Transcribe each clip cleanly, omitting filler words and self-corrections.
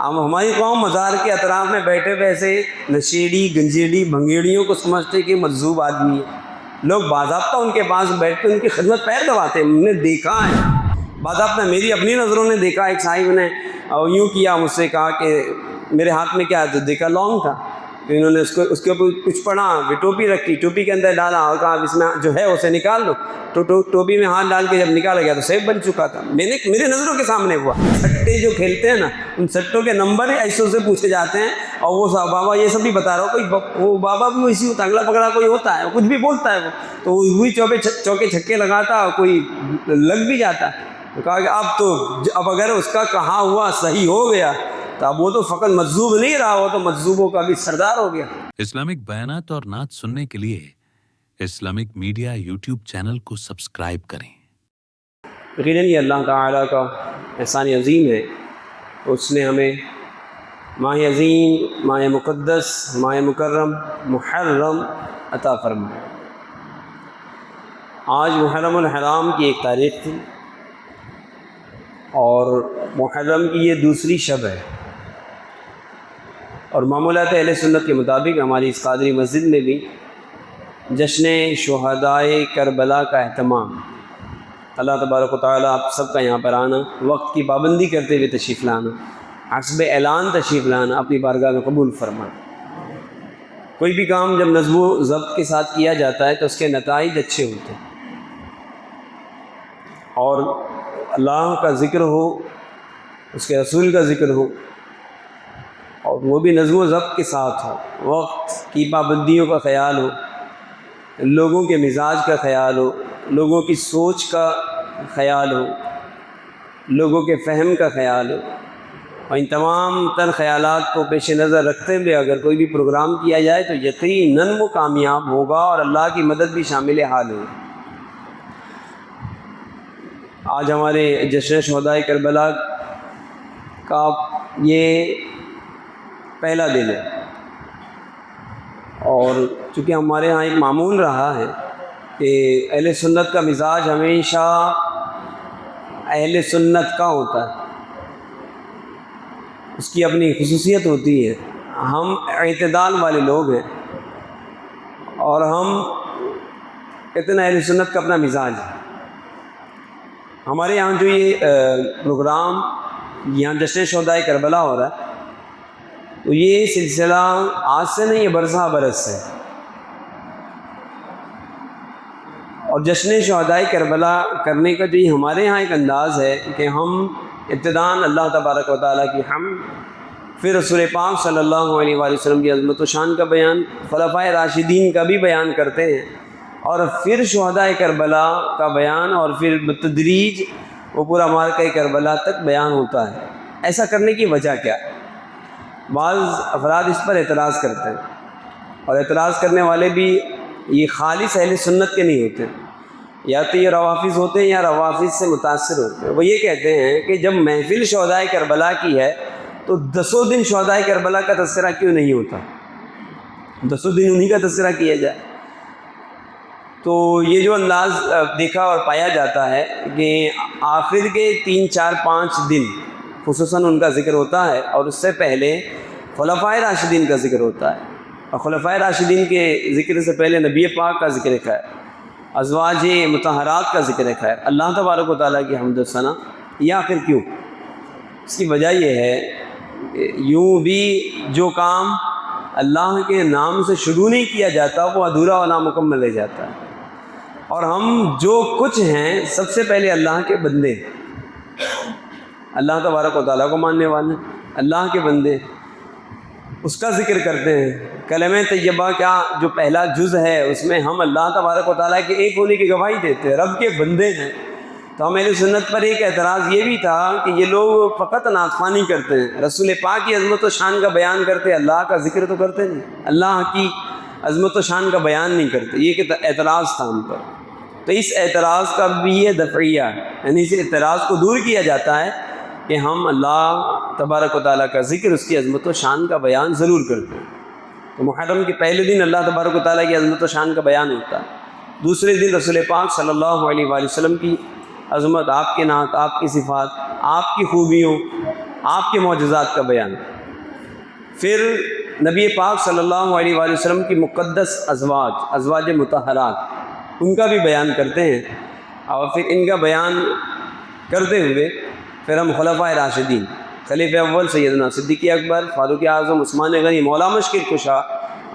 ہم ہماری قوم مزار کے اطراف میں بیٹھے ویسے نشیڑی گنجیڑی بھنگیڑیوں کو سمجھتے کہ مجذوب آدمی ہے، لوگ باضابطہ ان کے پاس بیٹھ کے ان کی خدمت پیر دباتے ہیں، ہم نے دیکھا ہے باضابطہ، میری اپنی نظروں نے دیکھا۔ ایک صاحب نے یوں کیا، مجھ سے کہا کہ میرے ہاتھ میں کیا ہے، تو دیکھا لونگ تھا، پھر انہوں نے اس کے اوپر کچھ پڑھا، پھر ٹوپی رکھی، ٹوپی کے اندر ڈالا اور کہا اس میں جو ہے اسے نکال دو، تو ٹوپی میں ہاتھ ڈال کے جب نکالا گیا تو سیب بن چکا تھا، میرے نظروں کے سامنے ہوا۔ سٹے جو کھیلتے ہیں نا، ان سٹوں کے نمبر ایسے سے پوچھے جاتے ہیں، اور وہ بابا یہ سب بھی بتا رہا ہو، کوئی وہ بابا بھی ویسی ہوتا ہے، اگلا پکڑا کوئی ہوتا ہے، کچھ بھی بولتا ہے وہ، تو وہی چوکے چھکے لگاتا اور کوئی لگ بھی جاتا ہے۔ تو کہا کہ اب اگر اس کا کہا ہوا صحیح ہو گیا تو اب وہ تو فقط مجذوب نہیں رہا، وہ تو مجذوبوں کا بھی سردار ہو گیا۔ اسلامک بیانات اور نعت سننے کے لیے اسلامک میڈیا یوٹیوب چینل کو سبسکرائب کریں۔ یقیناً یہ اللہ تعالیٰ کا احسان عظیم ہے، اس نے ہمیں ماہ عظیم، ماہ مقدس، ماہ مکرم، محرم عطا فرمایا۔ آج محرم الحرام کی ایک تاریخ تھی، اور محرم کی یہ دوسری شب ہے، اور معمولات اہل سنت کے مطابق ہماری اس قادری مسجد میں بھی جشن شہدائے کربلا کا اہتمام۔ اللہ تبارک و تعالیٰ آپ سب کا یہاں پر آنا، وقت کی پابندی کرتے ہوئے تشریف لانا، حسب اعلان تشریف لانا اپنی بارگاہ میں قبول فرمائے۔ کوئی بھی کام جب نظم و ضبط کے ساتھ کیا جاتا ہے تو اس کے نتائج اچھے ہوتے ہیں، اور اللہ کا ذکر ہو، اس کے رسول کا ذکر ہو، اور وہ بھی نظم و ضبط کے ساتھ ہو، وقت کی پابندیوں کا خیال ہو، لوگوں کے مزاج کا خیال ہو، لوگوں کی سوچ کا خیال ہو، لوگوں کے فہم کا خیال ہو، اور ان تمام تر خیالات کو پیش نظر رکھتے ہوئے اگر کوئی بھی پروگرام کیا جائے تو یقیناً وہ کامیاب ہوگا اور اللہ کی مدد بھی شامل حال ہوگی۔ آج ہمارے جشن شہدائے کربلا کا یہ پہلا دن ہے، اور چونکہ ہمارے ہاں ایک معمول رہا ہے کہ اہل سنت کا مزاج ہمیشہ اہل سنت کا ہوتا ہے، اس کی اپنی خصوصیت ہوتی ہے۔ ہم اعتدال والے لوگ ہیں، اور ہم اتنا اہل سنت کا اپنا مزاج ہے۔ ہمارے یہاں جو یہ پروگرام یہاں جشن شہدائے کربلا ہو رہا ہے، تو یہ سلسلہ آج سے نہیں، یہ برسہ برس سے، اور جشن شہدائے کربلا کرنے کا جو یہ ہمارے ہاں ایک انداز ہے کہ ہم ابتداءً اللہ تبارک و تعالیٰ کی حمد، پھر رسول پاک صلی اللہ علیہ وآلہ وسلم کی عظمت و شان کا بیان، خلفائے راشدین کا بھی بیان کرتے ہیں، اور پھر شہدائے کربلا کا بیان، اور پھر بتدریج وہ پورا معرکہ کربلا تک بیان ہوتا ہے۔ ایسا کرنے کی وجہ کیا ہے؟ بعض افراد اس پر اعتراض کرتے ہیں، اور اعتراض کرنے والے بھی یہ خالص اہل سنت کے نہیں ہوتے، یا تو یہ روافظ ہوتے ہیں یا روافظ سے متاثر ہوتے ہیں۔ وہ یہ کہتے ہیں کہ جب محفل شہدائے کربلا کی ہے تو 10 دن شہدائے کربلا کا تذکرہ کیوں نہیں ہوتا، 10 دن انہی کا تذکرہ کیا جائے۔ تو یہ جو انداز دیکھا اور پایا جاتا ہے کہ آخر کے 3، 4، 5 دن خصوصاً ان کا ذکر ہوتا ہے، اور اس سے پہلے خلفائے راشدین کا ذکر ہوتا ہے، اور خلفائے راشدین کے ذکر سے پہلے نبی پاک کا ذکر خیر، ازواج مطہرات کا ذکر خیر، اللہ تبارک و تعالیٰ کی حمد و ثنا۔ یہ آخر کیوں؟ اس کی وجہ یہ ہے کہ یوں بھی جو کام اللہ کے نام سے شروع نہیں کیا جاتا وہ ادھورا و نامکمل رہ جاتا ہے، اور ہم جو کچھ ہیں سب سے پہلے اللہ کے بندے، اللہ تبارک و تعالیٰ کو ماننے والے، اللہ کے بندے، اس کا ذکر کرتے ہیں۔ کلمہ طیبہ کا جو پہلا جز ہے اس میں ہم اللہ تبارک و تعالیٰ کے ایک ہونے کی گواہی دیتے ہیں، رب کے بندے ہیں۔ تو ہم اہل سنت پر ایک اعتراض یہ بھی تھا کہ یہ لوگ فقط نعت خوانی کرتے ہیں، رسول پاک کی عظمت و شان کا بیان کرتے، اللہ کا ذکر تو کرتے نہیں، اللہ کی عظمت و شان کا بیان نہیں کرتے، یہ کہ اعتراض تھا ہم پر۔ تو اس اعتراض کا بھی یہ دفعیہ ہے، یعنی اس اعتراض کو دور کیا جاتا ہے کہ ہم اللہ تبارک و تعالیٰ کا ذکر، اس کی عظمت و شان کا بیان ضرور کرتے ہیں۔ تو محرم کے پہلے دن اللہ تبارک و تعالیٰ کی عظمت و شان کا بیان ہوتا ہے، دوسرے دن رسول پاک صلی اللہ علیہ وآلہ وسلم کی عظمت، آپ کے نعت، آپ کی صفات، آپ کی خوبیوں، آپ کے معجزات کا بیان. پھر نبی پاک صلی اللہ علیہ وآلہ وسلم کی مقدس ازواج مطہرات، ان کا بھی بیان کرتے ہیں. اور پھر ان کا بیان کرتے ہوئے پھر ہم خلفائے راشدین، خلیفہ اول سیدنا صدیق اکبر، فاروق اعظم، عثمان غنی، مولا مشکل کشا،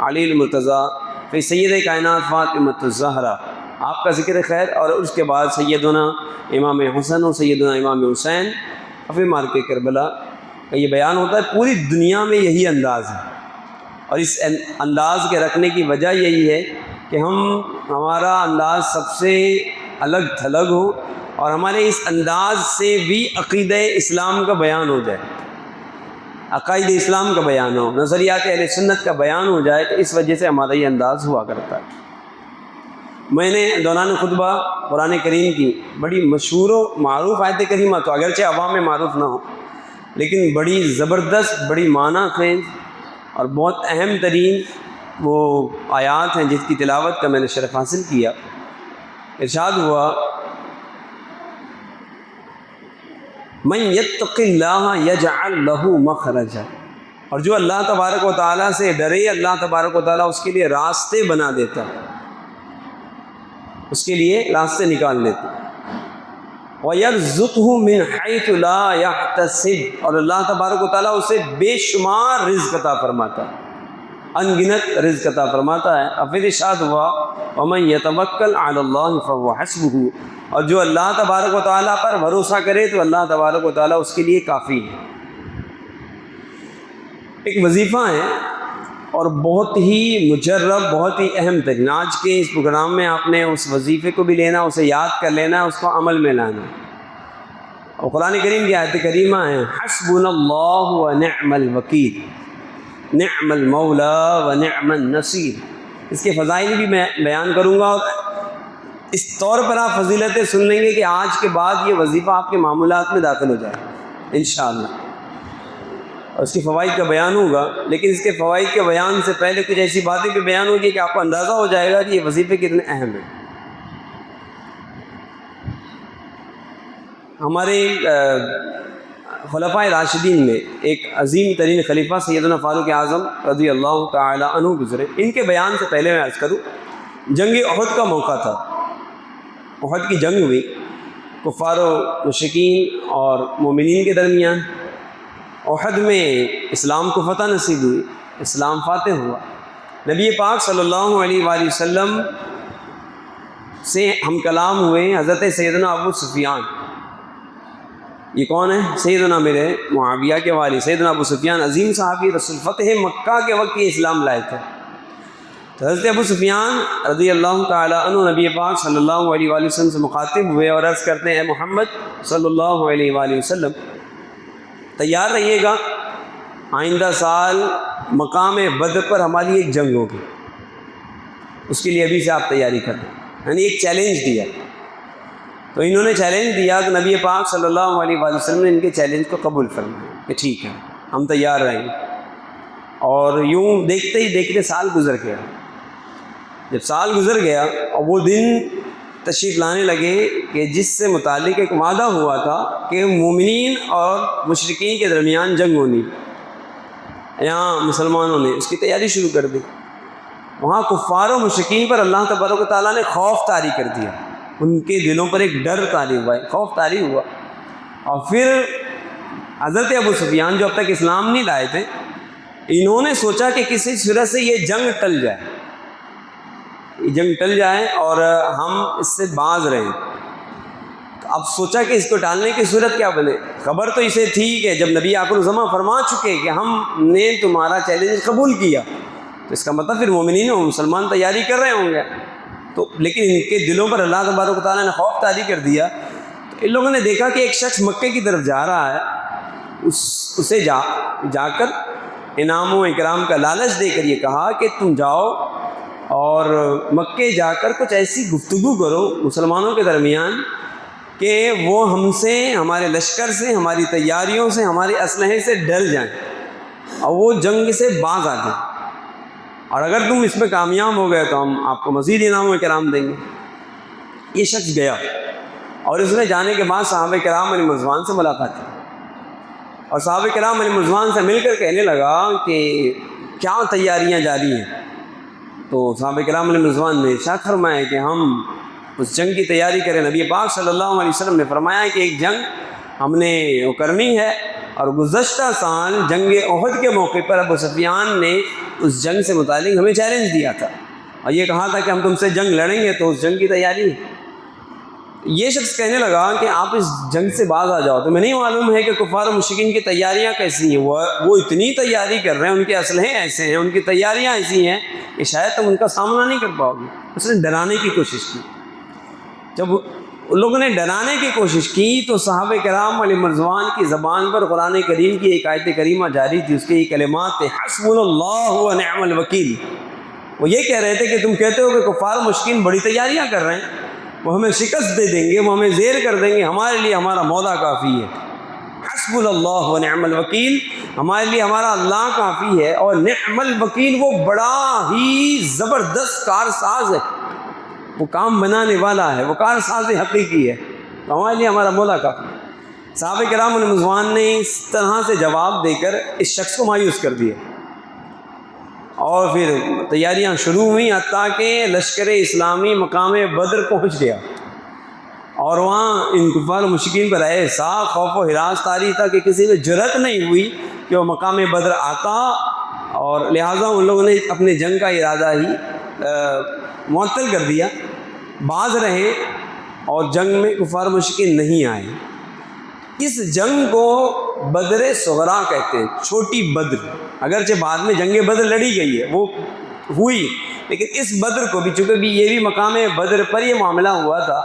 علی المرتضیٰ، پھر سید کائنات فاطمۃ الزہرا، آپ کا ذکر خیر، اور اس کے بعد سیدنا امام حسن اور سیدنا امام حسین، اور پھر مارکے کربلا کا یہ بیان ہوتا ہے. پوری دنیا میں یہی انداز ہے، اور اس انداز کے رکھنے کی وجہ یہی ہے کہ ہمارا انداز سب سے الگ تھلگ ہو، اور ہمارے اس انداز سے بھی عقیدہ اسلام کا بیان ہو جائے، عقائد اسلام کا بیان ہو، نظریات اہل سنت کا بیان ہو جائے. تو اس وجہ سے ہمارا یہ انداز ہوا کرتا ہے. میں نے دوران خطبہ قرآن کریم کی بڑی مشہور و معروف آیت کریمہ، تو اگرچہ عوام میں معروف نہ ہو، لیکن بڑی زبردست، بڑی معنی خیز اور بہت اہم ترین وہ آیات ہیں جس کی تلاوت کا میں نے شرف حاصل کیا. ارشاد ہوا، من یتق اللہ یجعل لہ مخرجا، اور جو اللہ تبارک و تعالیٰ سے ڈرے، اللہ تبارک و تعالیٰ اس کے لیے راستے بنا دیتا ہے، اس کے لیے راستے نکال دیتا ہے. وَيَرْزُقْهُ مِنْ حَيْثُ لَا يَحْتَسِبُ، اور اللہ تبارک و تعالیٰ اسے بے شمار رزق عطا فرماتا ہے، ان گنت رزق عطا فرماتا ہے. اور پھر ارشاد ہوا، وَمَنْ يَتَوَكَّلْ عَلَى اللَّهِ فَهُوَ حَسْبُهُ، اور جو اللہ تبارک و تعالیٰ پر بھروسہ کرے تو اللہ تبارک و تعالیٰ اس کے لیے کافی ہے. ایک وظیفہ ہے اور بہت ہی مجرب، بہت ہی اہم ترین. آج کے اس پروگرام میں آپ نے اس وظیفے کو بھی لینا، اسے یاد کر لینا، اس کو عمل میں لانا. اور قرآن کریم کی آیت کریمہ ہے، حسبنا اللہ ونعم الوکیل، نعم المولا ونعم النصیر. اس کے فضائل بھی میں بیان کروں گا، اور اس طور پر آپ فضیلتیں سن لیں گے کہ آج کے بعد یہ وظیفہ آپ کے معمولات میں داخل ہو جائے انشاءاللہ، اور اس کی فوائد کا بیان ہوگا. لیکن اس کے فوائد کے بیان سے پہلے کچھ ایسی باتیں بھی بیان ہوگی کہ آپ کو اندازہ ہو جائے گا کہ یہ وظیفے کتنے اہم ہیں. ہمارے خلفائے راشدین میں ایک عظیم ترین خلیفہ سیدنا فاروق اعظم رضی اللہ تعالی عنہ گزرے. ان کے بیان سے پہلے میں عرض کروں، جنگ احد کا موقع تھا، احد کی جنگ ہوئی کفار و مشرکین اور مومنین کے درمیان. احد میں اسلام کو فتح نصیب ہوئی، اسلام فاتح ہوا. نبی پاک صلی اللہ علیہ وآلہ وسلم سے ہم کلام ہوئے حضرت سیدنا ابو سفیان. یہ کون ہے؟ سیدنا میرے معاویہ کے والد سیدنا ابو سفیان، عظیم صحابی، رسول فتح مکہ کے وقت یہ اسلام لائے تھے. تو حضرت ابو سفیان رضی اللہ تعالی عنہ نبی پاک صلی اللہ علیہ وآلہ وسلم سے مخاطب ہوئے اور عرض کرتے ہیں، محمد صلی اللہ علیہ وآلہ وسلم تیار رہیے گا، آئندہ سال مقام بدر پر ہماری ایک جنگ ہوگی، اس کے لیے ابھی سے آپ تیاری کریں. یعنی ایک چیلنج دیا. تو انہوں نے چیلنج دیا تو نبی پاک صلی اللہ علیہ وآلہ وسلم نے ان کے چیلنج کو قبول فرمایا کہ ٹھیک ہے ہم تیار رہیں گے. اور یوں دیکھتے ہی دیکھتے سال گزر گیا. جب سال گزر گیا اور وہ دن تشریف لانے لگے کہ جس سے متعلق ایک وعدہ ہوا تھا کہ مومنین اور مشرکین کے درمیان جنگ ہونی، یہاں مسلمانوں نے اس کی تیاری شروع کر دی. وہاں کفار و مشرکین پر اللہ تبارک و تعالیٰ نے خوف طاری کر دیا، ان کے دلوں پر ایک ڈر طاری ہوا، خوف طاری ہوا. اور پھر حضرت ابو سفیان جو اب تک اسلام نہیں لائے تھے، انہوں نے سوچا کہ کسی صورت سے یہ جنگ ٹل جائے، یہ جنگ ٹل جائے اور ہم اس سے باز رہیں. تو اب سوچا کہ اس کو ٹالنے کی صورت کیا بنے. خبر تو اسے تھی کہ جب نبی آخر الزماں فرما چکے کہ ہم نے تمہارا چیلنج قبول کیا، تو اس کا مطلب پھر مومنین و مسلمان تیاری کر رہے ہوں گے. تو لیکن ان کے دلوں پر اللہ تبارک و تعالیٰ نے خوف طاری کر دیا. تو ان لوگوں نے دیکھا کہ ایک شخص مکے کی طرف جا رہا ہے، اسے جا کر انعام و اکرام کا لالچ دے کر یہ کہا کہ تم جاؤ اور مکے جا کر کچھ ایسی گفتگو کرو مسلمانوں کے درمیان کہ وہ ہم سے، ہمارے لشکر سے، ہماری تیاریوں سے، ہمارے اسلحے سے ڈر جائیں اور وہ جنگ سے باز آ جائیں، اور اگر تم اس میں کامیاب ہو گئے تو ہم آپ کو مزید انعام و اکرام دیں گے. یہ شخص گیا اور اس نے جانے کے بعد صحابہ کرام علیہ رضوان سے ملاقات کی. اور صحابہ کرام علیہ رضوان سے مل کر کہنے لگا کہ کیا تیاریاں جاری ہیں؟ تو صحابہ کرام علیہ رضوان نے ارشاد فرمایا کہ ہم اس جنگ کی تیاری کریں۔ نبی پاک صلی اللہ علیہ وسلم نے فرمایا کہ ایک جنگ ہم نے وہ کرنی ہے، اور گزشتہ سال جنگ احد کے موقع پر ابو سفیان نے اس جنگ سے متعلق ہمیں چیلنج دیا تھا اور یہ کہا تھا کہ ہم تم سے جنگ لڑیں گے، تو اس جنگ کی تیاری ہے۔ یہ شخص کہنے لگا کہ آپ اس جنگ سے باز آ جاؤ، تو میں نہیں معلوم ہے کہ کفار و مشرکین کی تیاریاں کیسی ہیں، وہ اتنی تیاری کر رہے ہیں، ان کے اسلحے ایسے ہیں، ان کی تیاریاں ایسی ہیں کہ شاید تم ان کا سامنا نہیں کر پاؤ گے۔ اس نے ڈرانے کی کوشش کی۔ جب ان لوگوں نے ڈرانے کی کوشش کی تو صحابہ کرام علیہ رضوان کی زبان پر قرآن کریم کی ایک آیت کریمہ جاری تھی، اس کے یہ کلمات تھے، حسبنا اللہ و نعم الوکیل۔ وہ یہ کہہ رہے تھے کہ تم کہتے ہو کہ کفار و مشرکین بڑی تیاریاں کر رہے ہیں، وہ ہمیں شکست دے دیں گے، وہ ہمیں زیر کر دیں گے، ہمارے لیے ہمارا مولا کافی ہے۔ حسبنا اللہ و نعم الوکیل، ہمارے لیے ہمارا اللہ کافی ہے، اور نعم الوکیل وہ بڑا ہی زبردست کارساز ہے، وہ کام بنانے والا ہے، وہ کارساز حقیقی ہے، تو ہمارے لیے ہمارا مولا کافی ہے۔ صحابہ کرام علیہ رضوان نے اس طرح سے جواب دے کر اس شخص کو مایوس کر دیا، اور پھر تیاریاں شروع ہوئیں، حتیٰ کہ لشکر اسلامی مقام بدر پہنچ گیا، اور وہاں ان کفار و مشرکین پر ایسا خوف و ہراس طاری تھا کہ کسی میں جرأت نہیں ہوئی کہ وہ مقام بدر آتا، اور لہٰذا ان لوگوں نے اپنے جنگ کا ارادہ ہی معطل کر دیا، باز رہے اور جنگ میں کفار و مشرکین نہیں آئے۔ اس جنگ کو بدر صغریٰ کہتے ہیں، چھوٹی بدر، اگرچہ بعد میں جنگ بدر لڑی گئی ہے، وہ ہوئی، لیکن اس بدر کو بھی، چونکہ یہ بھی مقام بدر پر یہ معاملہ ہوا تھا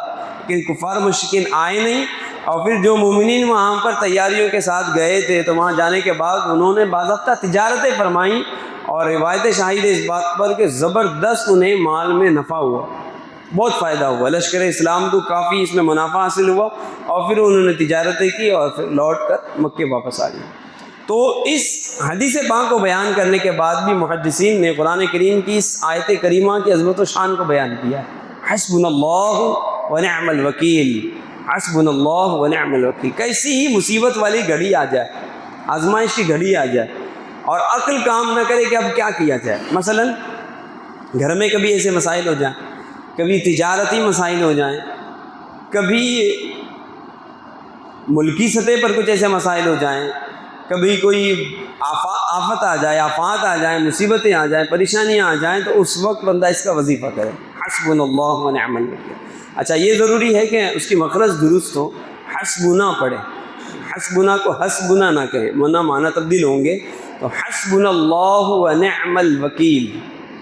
کہ کفار مشرکین آئے نہیں، اور پھر جو مومنین وہاں پر تیاریوں کے ساتھ گئے تھے تو وہاں جانے کے بعد انہوں نے باضابطہ تجارتیں فرمائیں، اور روایتیں شاہد اس بات پر کہ زبردست انہیں مال میں نفع ہوا، بہت فائدہ ہوا، لشکر اسلام کو کافی اس میں منافع حاصل ہوا، اور پھر انہوں نے تجارتیں کی اور پھر لوٹ کر مکے واپس آ گئے۔ تو اس حدیث پاک کو بیان کرنے کے بعد بھی محدثین نے قرآن کریم کی اس آیت کریمہ کی عظمت و شان کو بیان کیا، حسبنا اللہ و نعم الوکیل، حسبنا اللہ و نعم الوکیل۔ کیسی ہی مصیبت والی گھڑی آ جائے، آزمائش کی گھڑی آ جائے، اور عقل کام نہ کرے کہ اب کیا کیا جائے، مثلا گھر میں کبھی ایسے مسائل ہو جائیں، کبھی تجارتی مسائل ہو جائیں، کبھی ملکی سطح پر کچھ ایسے مسائل ہو جائیں، کبھی کوئی آفت آ جائے، آفات آ جائیں، مصیبتیں آ جائیں، پریشانیاں آ جائیں، تو اس وقت بندہ اس کا وظیفہ کرے، حسبنا اللہ و نعم الوکیل۔ اچھا، یہ ضروری ہے کہ اس کی مخرج درست ہو، حسبنا پڑھے، حسبنا کو حسبنا نہ کہے، ورنہ معنی تبدیل ہوں گے، تو حسبنا اللہ و نعم الوکیل،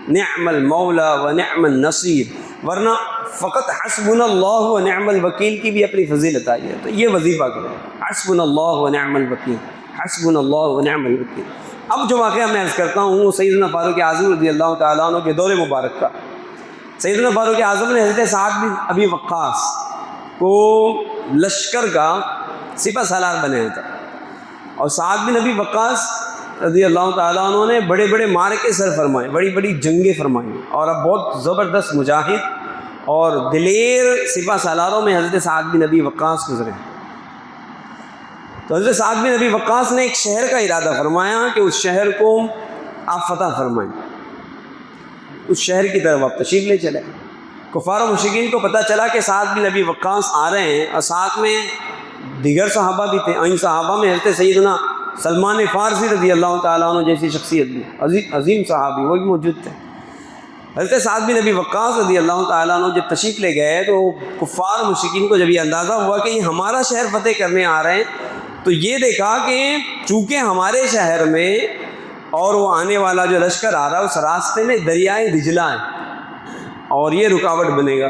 نعم المولا و نعم النصیر، ورنہ فقط حسبنا اللہ و نعم الوکیل کی بھی اپنی فضیلت آئی ہے، تو یہ وظیفہ کرو، حسبنا اللہ و نعم الوکیل، حسبنا اللہ و نعم الوکیل۔ اب جو واقعہ میں عرض کرتا ہوں وہ سیدنا فاروق اعظم رضی اللہ تعالیٰ عنہ کے دور مبارک کا۔ سیدنا فاروق اعظم نے حضرت سعد بن ابی وقاص کو لشکر کا سپہ سالار بنایا تھا، اور سعد بن ابی وقاص رضی اللہ تعالیٰ عنہ نے بڑے بڑے معرکے سر فرمائے، بڑی بڑی جنگیں فرمائیں، اور اب بہت زبردست مجاہد اور دلیر سپہ سالاروں میں حضرت سعد بن ابی وقاص گزرے۔ تو حضرت سعد بن ابی وقاص نے ایک شہر کا ارادہ فرمایا کہ اس شہر کو آپ فتح فرمائیں، اس شہر کی طرف آپ تشریف لے چلے۔ کفار و مشرکین کو پتہ چلا کہ سعد بن ابی وقاص آ رہے ہیں، اور ساتھ میں دیگر صحابہ بھی تھے، ان صحابہ میں حضرت سیدنا سلمان فارسی رضی اللہ تعالیٰ عنہ جیسی شخصیت بھی، عظیم صحابی، وہ بھی موجود تھے۔ حضرت سعد بن ابی وقاص رضی اللہ تعالیٰ عنہ جب تشریف لے گئے تو کفار و مشرکین کو جب یہ اندازہ ہوا کہ یہ ہمارا شہر فتح کرنے آ رہے ہیں، تو یہ دیکھا کہ چونکہ ہمارے شہر میں اور وہ آنے والا جو لشکر آ رہا ہے اس راستے میں دریائے دجلہ ہے، اور یہ رکاوٹ بنے گا۔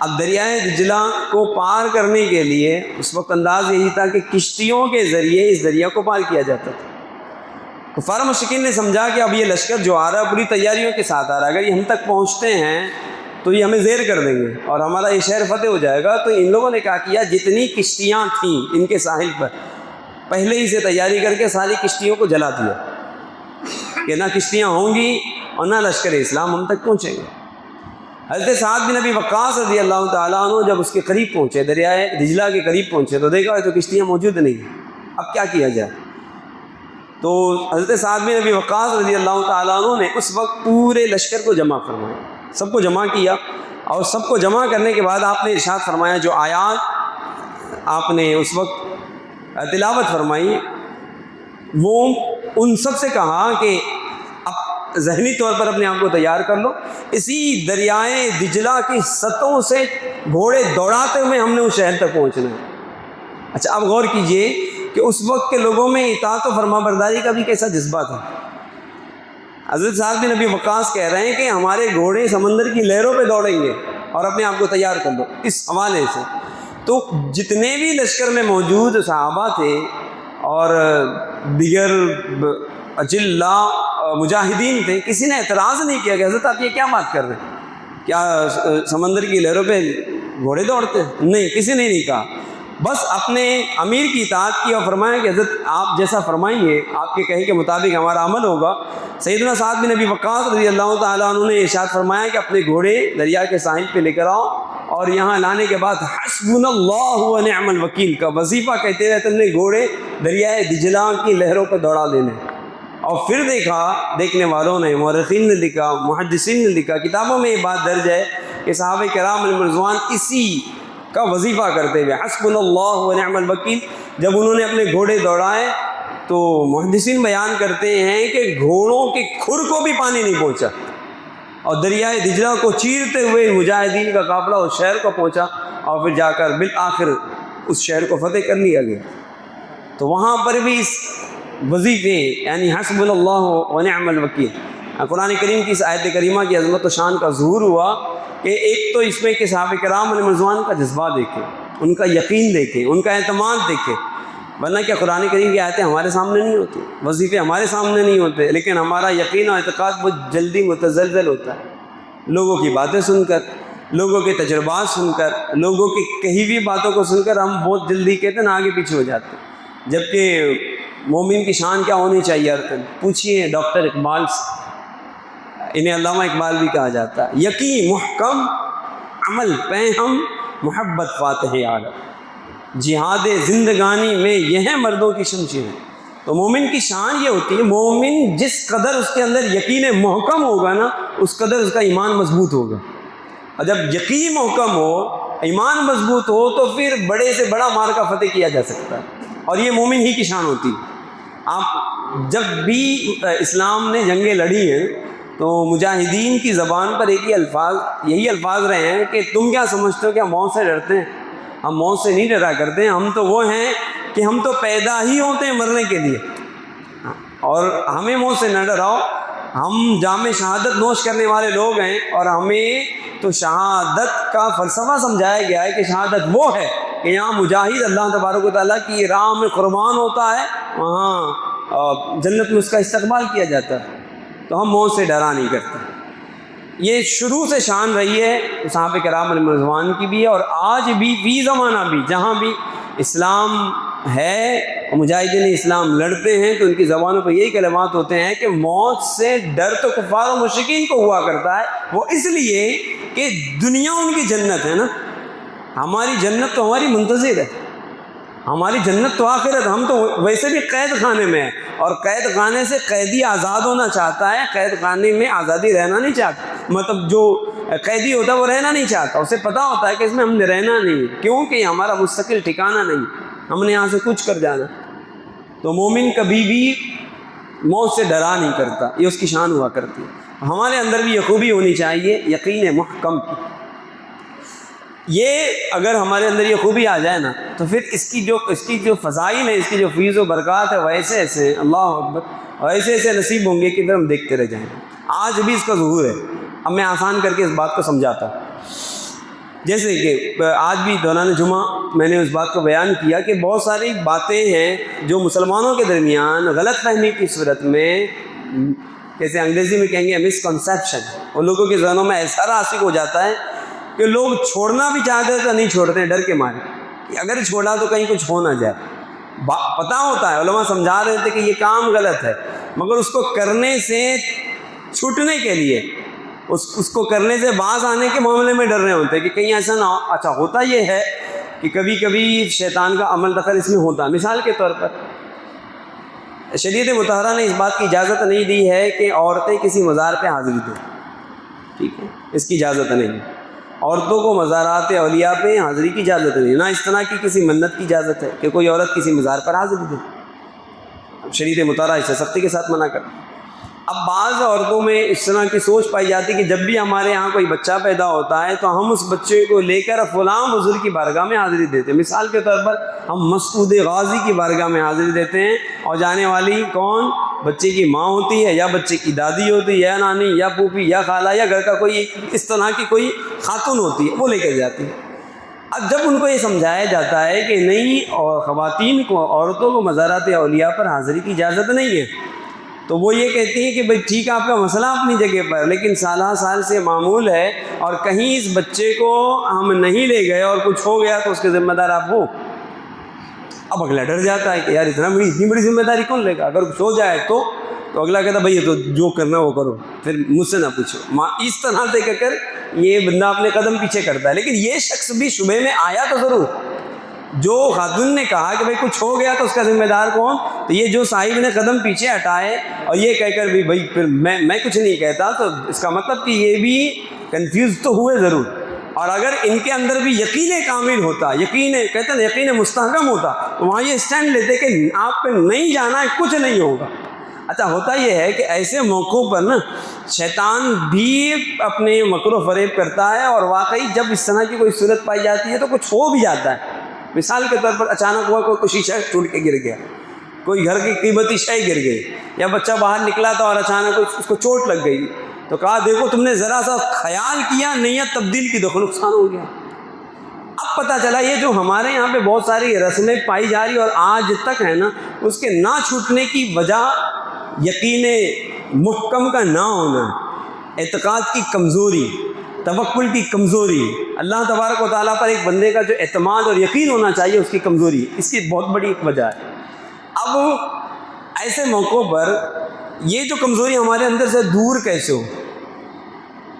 اب دریائے دجلہ کو پار کرنے کے لیے اس وقت انداز یہی تھا کہ کشتیوں کے ذریعے اس دریا کو پار کیا جاتا تھا۔ کفار مشرکین نے سمجھا کہ اب یہ لشکر جو آ رہا ہے پوری تیاریوں کے ساتھ آ رہا ہے، اگر یہ ہم تک پہنچتے ہیں تو یہ ہمیں زیر کر دیں گے اور ہمارا یہ شہر فتح ہو جائے گا۔ تو ان لوگوں نے کیا کیا، جتنی کشتیاں تھیں ان کے ساحل پر پہلے ہی سے تیاری کر کے ساری کشتیوں کو جلا دیا کہ نہ کشتیاں ہوں گی اور نہ لشکر اسلام ہم تک پہنچیں گے۔ حضرت سعد بن ابی وقاص رضی اللہ تعالیٰ عنہ جب اس کے قریب پہنچے، دریائے دجلہ کے قریب پہنچے، تو دیکھا تو کشتیاں موجود نہیں، اب کیا کیا جائے؟ تو حضرت سعد بن ابی وقاص رضی اللہ تعالیٰ عنہ نے اس وقت پورے لشکر کو جمع فرمایا، سب کو جمع کیا، اور سب کو جمع کرنے کے بعد آپ نے ارشاد فرمایا، جو آیات آپ نے اس وقت تلاوت فرمائی، وہ ان سب سے کہا کہ اب ذہنی طور پر اپنے آپ کو تیار کر لو، اسی دریائے دجلہ کی سطحوں سے گھوڑے دوڑاتے ہوئے ہم نے اس شہر تک پہنچنا ہے۔ اچھا اب غور کیجئے کہ اس وقت کے لوگوں میں اطاعت و فرما برداری کا بھی کیسا جذبہ تھا۔ حضرت سعد بن ابی وقاص کہہ رہے ہیں کہ ہمارے گھوڑے سمندر کی لہروں پہ دوڑیں گے اور اپنے آپ کو تیار کر دو، اس حوالے سے تو جتنے بھی لشکر میں موجود صحابہ تھے اور دیگر اجلاء مجاہدین تھے، کسی نے اعتراض نہیں کیا کہ حضرت آپ یہ کیا بات کر رہے ہیں، کیا سمندر کی لہروں پہ گھوڑے دوڑتے ہیں؟ نہیں، کسی نے نہیں کہا، بس اپنے امیر کی اطاعت کی اور فرمایا کہ حضرت آپ جیسا فرمائیں گے، آپ کے کہے کے مطابق ہمارا عمل ہوگا۔ سیدنا سعد بن ابی وقاص رضی اللہ تعالیٰ عنہ نے ارشاد فرمایا کہ اپنے گھوڑے دریا کے ساحل پہ لے کر آؤ، اور یہاں لانے کے بعد حسبنا اللہ و نعم الوکیل کا وظیفہ کہتے رہتے ہیں، گھوڑے دریائے دجلہ کی لہروں پہ دوڑا دینے۔ اور پھر دیکھا، دیکھنے والوں نے، مورخین نے لکھا، محدثین نے لکھا، کتابوں میں یہ بات درج ہے کہ صحابہ کرام علیہم رضوان اسی کا وظیفہ کرتے ہوئے حسبنا اللہ و نعم الوکیل جب انہوں نے اپنے گھوڑے دوڑائے تو محدثین بیان کرتے ہیں کہ گھوڑوں کے کھر کو بھی پانی نہیں پہنچا، اور دریائے دجلہ کو چیرتے ہوئے مجاہدین کا قافلہ اس شہر کو پہنچا، اور پھر جا کر بالآخر اس شہر کو فتح کر لیا گیا۔ تو وہاں پر بھی اس وظیفے یعنی حسبنا اللہ و نعم الوکیل، قرآن کریم کی اس آیت کریمہ کی عظمت و شان کا ظہور ہوا کہ ایک تو اس میں کہ صحابہ کرام علیہ رضوان کا جذبہ دیکھیں، ان کا یقین دیکھیں، ان کا اعتماد دیکھیں، ورنہ کیا قرآن کریم کی آیتیں ہمارے سامنے نہیں ہوتی، وظیفے ہمارے سامنے نہیں ہوتے، لیکن ہمارا یقین اور اعتقاد بہت جلدی متزلزل ہوتا ہے، لوگوں کی باتیں سن کر، لوگوں کے تجربات سن کر، لوگوں کی کہی ہوئی باتوں کو سن کر ہم بہت جلدی کہتے ہیں نا آگے پیچھے ہو جاتے ہیں، جبکہ مومن کی شان کیا ہونی چاہیے؟ پوچھیے ڈاکٹر اقبال سے، انہیں علامہ اقبال بھی کہا جاتا ہے، یقین محکم عمل پہم محبت فاتح عالم، جہاد زندگانی میں یہ ہے مردوں کی شمشیر۔ تو مومن کی شان یہ ہوتی ہے، مومن جس قدر اس کے اندر یقین محکم ہوگا نا، اس قدر اس کا ایمان مضبوط ہوگا، اور جب یقین محکم ہو، ایمان مضبوط ہو، تو پھر بڑے سے بڑا معرکہ فتح کیا جا سکتا ہے، اور یہ مومن ہی کی شان ہوتی ہے۔ آپ جب بھی اسلام نے جنگیں لڑی ہیں تو مجاہدین کی زبان پر ایک ہی الفاظ، یہی الفاظ رہے ہیں کہ تم کیا سمجھتے ہو کہ ہم موت سے ڈرتے ہیں؟ ہم موت سے نہیں ڈرا کرتے ہیں، ہم تو وہ ہیں کہ ہم تو پیدا ہی ہوتے ہیں مرنے کے لیے، اور ہمیں موت سے نہ ڈراؤ، ہم جام شہادت نوش کرنے والے لوگ ہیں، اور ہمیں تو شہادت کا فلسفہ سمجھایا گیا ہے کہ شہادت وہ ہے کہ یہاں مجاہد اللہ تبارک و تعالیٰ کی راہ میں قربان ہوتا ہے، وہاں جنت میں اس کا استقبال کیا جاتا ہے، تو ہم موت سے ڈرا نہیں کرتے۔ یہ شروع سے شان رہی ہے صحابہ کرام علیہ رضوان کی بھی، اور آج بھی فی زمانہ بھی جہاں بھی اسلام ہے اور مجاہدین اسلام لڑتے ہیں تو ان کی زبانوں پر یہی کلمات ہوتے ہیں کہ موت سے ڈر تو کفار و مشرکین کو ہوا کرتا ہے، وہ اس لیے کہ دنیا ان کی جنت ہے نا، ہماری جنت تو ہماری منتظر ہے، ہماری جنت تو آخرت، ہم تو ویسے بھی قید خانے میں ہیں، اور قید خانے سے قیدی آزاد ہونا چاہتا ہے، قید خانے میں آزادی رہنا نہیں چاہتا، مطلب جو قیدی ہوتا ہے وہ رہنا نہیں چاہتا، اسے پتہ ہوتا ہے کہ اس میں ہم نے رہنا نہیں، کیونکہ یہ ہمارا مستقل ٹھکانہ نہیں، ہم نے یہاں سے کچھ کر جانا۔ تو مومن کبھی بھی موت سے ڈرا نہیں کرتا، یہ اس کی شان ہوا کرتی ہے۔ ہمارے اندر بھی یہ خوبی ہونی چاہیے یقین محکم کی، یہ اگر ہمارے اندر یہ خوبی آ جائے نا تو پھر اس کی جو فضائل ہے، اس کی جو فیض و برکات ہے وہ ایسے ایسے اللہ اکبر، اور ایسے ایسے نصیب ہوں گے کہ پھر ہم دیکھتے رہ جائیں گے۔ آج بھی اس کا ظہور ہے، اب میں آسان کر کے اس بات کو سمجھاتا ہوں۔ جیسے کہ آج بھی دوران جمعہ میں نے اس بات کو بیان کیا کہ بہت ساری باتیں ہیں جو مسلمانوں کے درمیان غلط فہمی کی صورت میں، جیسے انگریزی میں کہیں گے مسکنسیپشن، اور لوگوں کے ذہنوں میں ایسا راسخ ہو جاتا ہے کہ لوگ چھوڑنا بھی چاہتے ہیں تو نہیں چھوڑتے ہیں ڈر کے مارے کہ اگر چھوڑا تو کہیں کچھ ہو نہ جائے۔ پتہ ہوتا ہے، علماء سمجھا رہے تھے کہ یہ کام غلط ہے، مگر اس کو کرنے سے چھوٹنے کے لیے، اس کو کرنے سے باز آنے کے معاملے میں ڈر رہے ہوتے ہیں کہ کہیں ایسا نہ ہو۔ اچھا ہوتا یہ ہے کہ کبھی کبھی شیطان کا عمل دخل اس میں ہوتا ہے، مثال کے طور پر شریعت مطہرہ نے اس بات کی اجازت نہیں دی ہے کہ عورتیں کسی مزار پہ حاضری دیں، ٹھیک ہے، اس کی اجازت نہیں، عورتوں کو مزارات اولیاء پہ حاضری کی اجازت نہیں، نہ اس طرح کی کسی منت کی اجازت ہے کہ کوئی عورت کسی مزار پر حاضری دے، شریعت مطہرہ اسے سختی کے ساتھ منع کر۔ اب بعض عورتوں میں اس طرح کی سوچ پائی جاتی ہے کہ جب بھی ہمارے ہاں کوئی بچہ پیدا ہوتا ہے تو ہم اس بچے کو لے کر فلاں بزرگ کی بارگاہ میں حاضری دیتے ہیں۔ مثال کے طور پر ہم مسعود غازی کی بارگاہ میں حاضری دیتے ہیں، اور جانے والی کون؟ بچے کی ماں ہوتی ہے، یا بچے کی دادی ہوتی ہے، یا نانی، یا پھوپھی، یا خالہ، یا گھر کا کوئی اس طرح کی کوئی خاتون ہوتی ہے، وہ لے کر جاتی ہے۔ اب جب ان کو یہ سمجھایا جاتا ہے کہ نہیں، اور خواتین کو، عورتوں کو مزارات اولیاء پر حاضری کی اجازت نہیں ہے، تو وہ یہ کہتی ہیں کہ بھئی ٹھیک ہے، آپ کا مسئلہ اپنی جگہ پر، لیکن سالہ سال سے معمول ہے، اور کہیں اس بچے کو ہم نہیں لے گئے اور کچھ ہو گیا تو اس کے ذمہ دار آپ ہو۔ اب اگلا ڈر جاتا ہے کہ یار اتنی بڑی ذمہ داری کون لے گا، اگر کچھ ہو جائے تو اگلا کہتا ہے بھئی یہ تو جو کرنا وہ کرو، پھر مجھ سے نہ پوچھو۔ اس طرح سے کہہ کر یہ بندہ اپنے قدم پیچھے کرتا ہے، لیکن یہ شخص بھی شبہ میں آیا تو ضرور۔ جو خاتون نے کہا کہ بھئی کچھ ہو گیا تو اس کا ذمہ دار کون، تو یہ جو صاحب نے قدم پیچھے ہٹائے اور یہ کہہ کر بھی بھئی پھر میں کچھ نہیں کہتا، تو اس کا مطلب کہ یہ بھی کنفیوز تو ہوئے ضرور۔ اور اگر ان کے اندر بھی یقین کامل ہوتا، کہتے ہیں یقین مستحکم ہوتا، تو وہاں یہ اسٹینڈ لیتے کہ آپ پہ نہیں جانا ہے، کچھ نہیں ہوگا۔ اچھا، ہوتا یہ ہے کہ ایسے موقعوں پر نا شیطان بھی اپنے مکر و فریب کرتا ہے، اور واقعی جب اس طرح کی کوئی صورت پائی جاتی ہے تو کچھ ہو بھی جاتا ہے۔ مثال کے طور پر اچانک ہوا کوئی شیشہ ٹوٹ کے گر گیا، کوئی گھر کی قیمتی شے گر گئی، یا بچہ باہر نکلا تھا اور اچانک اس کو چوٹ لگ گئی، تو کہا دیکھو تم نے ذرا سا خیال کیا، نیت تبدیل کی، دیکھو نقصان ہو گیا۔ اب پتہ چلا یہ جو ہمارے یہاں پہ بہت ساری رسمیں پائی جا رہی اور آج تک ہے نا، اس کے نہ چھوٹنے کی وجہ یقین محکم کا نہ ہونا، اعتقاد کی کمزوری، توکل کی کمزوری، اللہ تبارک و تعالیٰ پر ایک بندے کا جو اعتماد اور یقین ہونا چاہیے اس کی کمزوری، اس کی بہت بڑی ایک وجہ ہے۔ اب ایسے موقعوں پر یہ جو کمزوری ہمارے اندر سے دور کیسے ہو،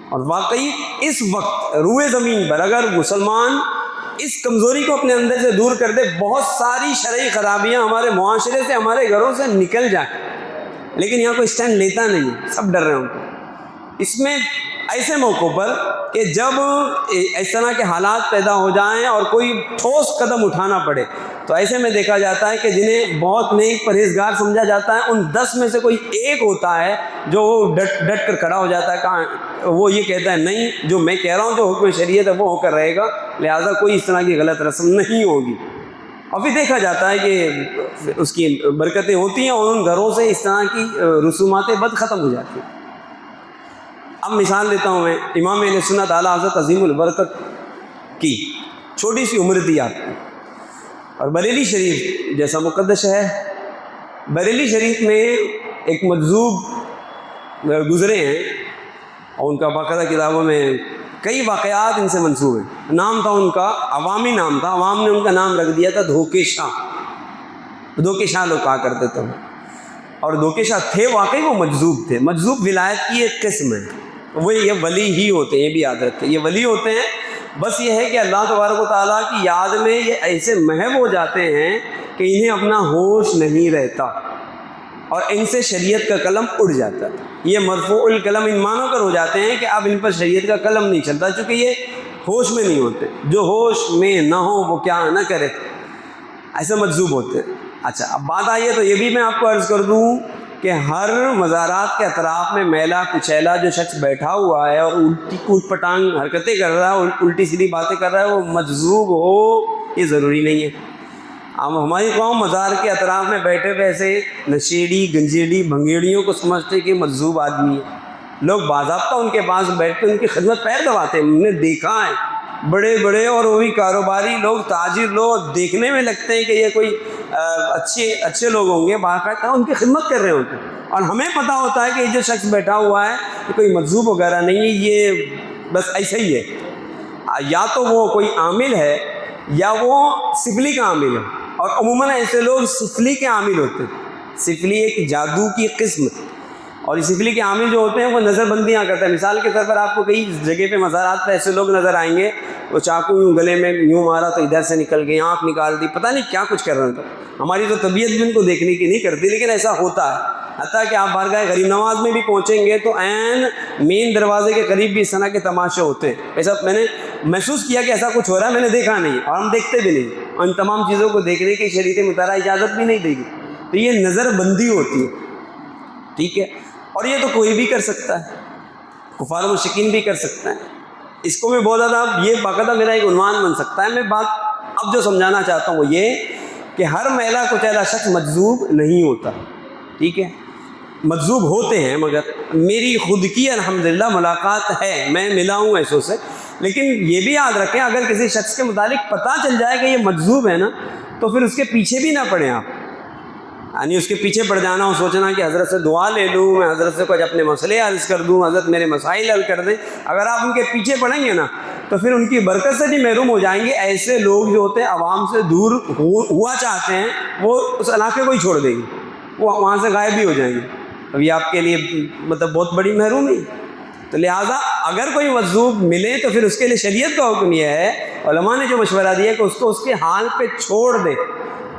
اور واقعی اس وقت روئے زمین پر اگر مسلمان اس کمزوری کو اپنے اندر سے دور کر دے، بہت ساری شرعی خرابیاں ہمارے معاشرے سے، ہمارے گھروں سے نکل جائیں، لیکن یہاں کوئی سٹینڈ لیتا نہیں، سب ڈر رہے ہیں ان کو۔ اس میں ایسے موقعوں پر کہ جب اس طرح کے حالات پیدا ہو جائیں اور کوئی ٹھوس قدم اٹھانا پڑے، تو ایسے میں دیکھا جاتا ہے کہ جنہیں بہت نیک پرہیزگار سمجھا جاتا ہے، ان 10 میں سے کوئی ایک ہوتا ہے جو ڈٹ کر کھڑا ہو جاتا ہے، کہاں وہ یہ کہتا ہے نہیں، جو میں کہہ رہا ہوں جو حکم شریعت ہے وہ ہو کر رہے گا، لہٰذا کوئی اس طرح کی غلط رسم نہیں ہوگی۔ اور پھر دیکھا جاتا ہے کہ اس کی برکتیں ہوتی ہیں اور ان گھروں سے اس طرح کی رسومات بد ختم ہو جاتی ہیں۔ اب مثال دیتا ہوں میں امام اہل سنت اعلیٰ حضرت عظیم البرکت کی، چھوٹی سی عمر تھی آپ کی، اور بریلی شریف جیسا مقدس ہے، بریلی شریف میں ایک مجذوب گزرے ہیں، اور ان کا باقاعدہ کتابوں میں کئی واقعات ان سے منسوب ہیں۔ نام تھا ان کا، عوامی نام تھا، عوام نے ان کا نام رکھ دیا تھا دھوکے شاہ، دھوکے شاہ لوگ کہا کرتے تھے، اور دھوکے شاہ تھے، واقعی وہ مجذوب تھے۔ مجذوب ولایت کی ایک قسم ہے، وہ یہ ولی ہی ہوتے ہیں، یہ بھی یاد رکھیں، یہ ولی ہوتے ہیں، بس یہ ہے کہ اللہ تبارک و تعالیٰ کی یاد میں یہ ایسے محو ہو جاتے ہیں کہ انہیں اپنا ہوش نہیں رہتا، اور ان سے شریعت کا قلم اڑ جاتا ہے۔ یہ مرفوع القلم ان معنوں کر ہو جاتے ہیں کہ اب ان پر شریعت کا قلم نہیں چلتا، چونکہ یہ ہوش میں نہیں ہوتے، جو ہوش میں نہ ہو وہ کیا نہ کرے، ایسے مجذوب ہوتے ہیں۔ اچھا، اب بات آئی ہے تو یہ بھی میں آپ کو عرض کر دوں کہ ہر مزارات کے اطراف میں میلا کچیلا جو شخص بیٹھا ہوا ہے اور الٹی کوٹ پٹانگ حرکتیں کر رہا ہے، الٹی سیدھی باتیں کر رہا ہے، وہ مجذوب ہو یہ ضروری نہیں ہے۔ اب ہماری قوم مزار کے اطراف میں بیٹھے ویسے نشیڑی گنجیڑی بھنگیڑیوں کو سمجھتے کہ مجذوب آدمی ہے، لوگ باضابطہ ان کے پاس بیٹھ کے ان کی خدمت پیر دباتے ہیں۔ ہم نے دیکھا ہے بڑے بڑے اور وہ بھی کاروباری لوگ، تاجر لوگ، دیکھنے میں لگتے ہیں کہ یہ کوئی اچھے لوگ ہوں گے، باقاعدہ ان کی خدمت کر رہے ہوتے ہیں، اور ہمیں پتہ ہوتا ہے کہ یہ جو شخص بیٹھا ہوا ہے یہ کوئی مجذوب وغیرہ نہیں ہے، یہ بس ایسا ہی ہے، یا تو وہ کوئی عامل ہے یا وہ سفلی کا عامل ہے، اور عموماً ایسے لوگ سفلی کے عامل ہوتے ہیں۔ سفلی ایک جادو کی قسم، اور سفلی کے عامل جو ہوتے ہیں وہ نظر بندیاں کرتے ہیں. مثال کے طور پر آپ کو کئی جگہ پہ مزارات پہ ایسے لوگ نظر آئیں گے, وہ چاقو یوں گلے میں یوں مارا تو ادھر سے نکل گئی, آنکھ نکال دی, پتہ نہیں کیا کچھ کر رہے ہیں. ہماری تو طبیعت بھی ان کو دیکھنے کی نہیں کرتی, لیکن ایسا ہوتا ہے. حتیٰ کہ آپ بارگاہ غریب نواز میں بھی پہنچیں گے تو عین مین دروازے کے قریب بھی اس طرح کے تماشے ہوتے ہیں. ایسا میں نے محسوس کیا کہ ایسا کچھ ہو رہا ہے, میں نے دیکھا نہیں اور ہم دیکھتے بھی نہیں. ان تمام چیزوں کو دیکھنے کی شریعت مطالعہ اجازت بھی نہیں دے گی. تو یہ نظر بندی ہوتی ہے, ٹھیک ہے. اور یہ تو کوئی بھی کر سکتا ہے, کفار و مشرکین بھی کر سکتا ہے. اس کو میں بہت زیادہ, یہ باقاعدہ میرا ایک عنوان بن سکتا ہے. میں بات اب جو سمجھانا چاہتا ہوں وہ یہ کہ ہر میلہ کچیلا شخص مجذوب نہیں ہوتا, ٹھیک ہے. مجذوب ہوتے ہیں, مگر میری خود کی الحمدللہ ملاقات ہے, میں ملا ہوں ایسوں سے. لیکن یہ بھی یاد رکھیں, اگر کسی شخص کے متعلق پتہ چل جائے کہ یہ مجذوب ہے نا, تو پھر اس کے پیچھے بھی نہ پڑیں آپ. یعنی اس کے پیچھے پڑ جانا اور سوچنا کہ حضرت سے دعا لے لوں, میں حضرت سے کچھ اپنے مسئلے عرض کر دوں, حضرت میرے مسائل حل کر دیں. اگر آپ ان کے پیچھے پڑیں گے نا تو پھر ان کی برکت سے بھی محروم ہو جائیں گے. ایسے لوگ جو ہوتے ہیں عوام سے دور ہوا چاہتے ہیں, وہ اس علاقے کو ہی چھوڑ دیں گے, وہ وہاں سے غائب بھی ہو جائیں گے. اب یہ آپ کے لیے مطلب بہت بڑی محرومی. تو لہٰذا اگر کوئی مجذوب ملے تو پھر اس کے لیے شریعت کا حکم یہ ہے, علماء نے جو مشورہ دیا کہ اس کو اس کے حال پہ چھوڑ دے.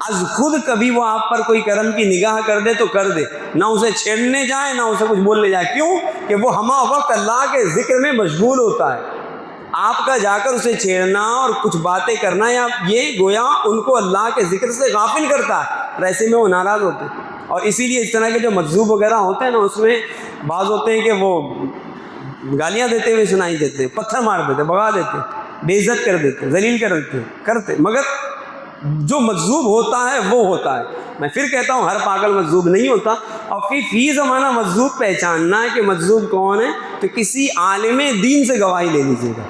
از خود کبھی وہ آپ پر کوئی کرم کی نگاہ کر دے تو کر دے, نہ اسے چھیڑنے جائے نہ اسے کچھ بولنے جائے. کیوں کہ وہ ہمہ وقت اللہ کے ذکر میں مشغول ہوتا ہے. آپ کا جا کر اسے چھیڑنا اور کچھ باتیں کرنا, یا یہ گویا ان کو اللہ کے ذکر سے غافل کرتا ہے, اور ایسے میں وہ ناراض ہوتے ہیں. اور اسی لیے اس طرح کے جو مجذوب وغیرہ ہوتے ہیں نا, اس میں بعض ہوتے ہیں کہ وہ گالیاں دیتے ہوئے سنائی دیتے, پتھر مار دیتے, بگا دیتے, بے عزت کر دیتے, ذلیل کر دیتے کرتے. مگر جو مجذوب ہوتا ہے وہ ہوتا ہے. میں پھر کہتا ہوں, ہر پاگل مجذوب نہیں ہوتا. اور فی زمانہ مجذوب پہچاننا ہے کہ مجذوب کون ہے, تو کسی عالم دین سے گواہی لے لیجیے گا.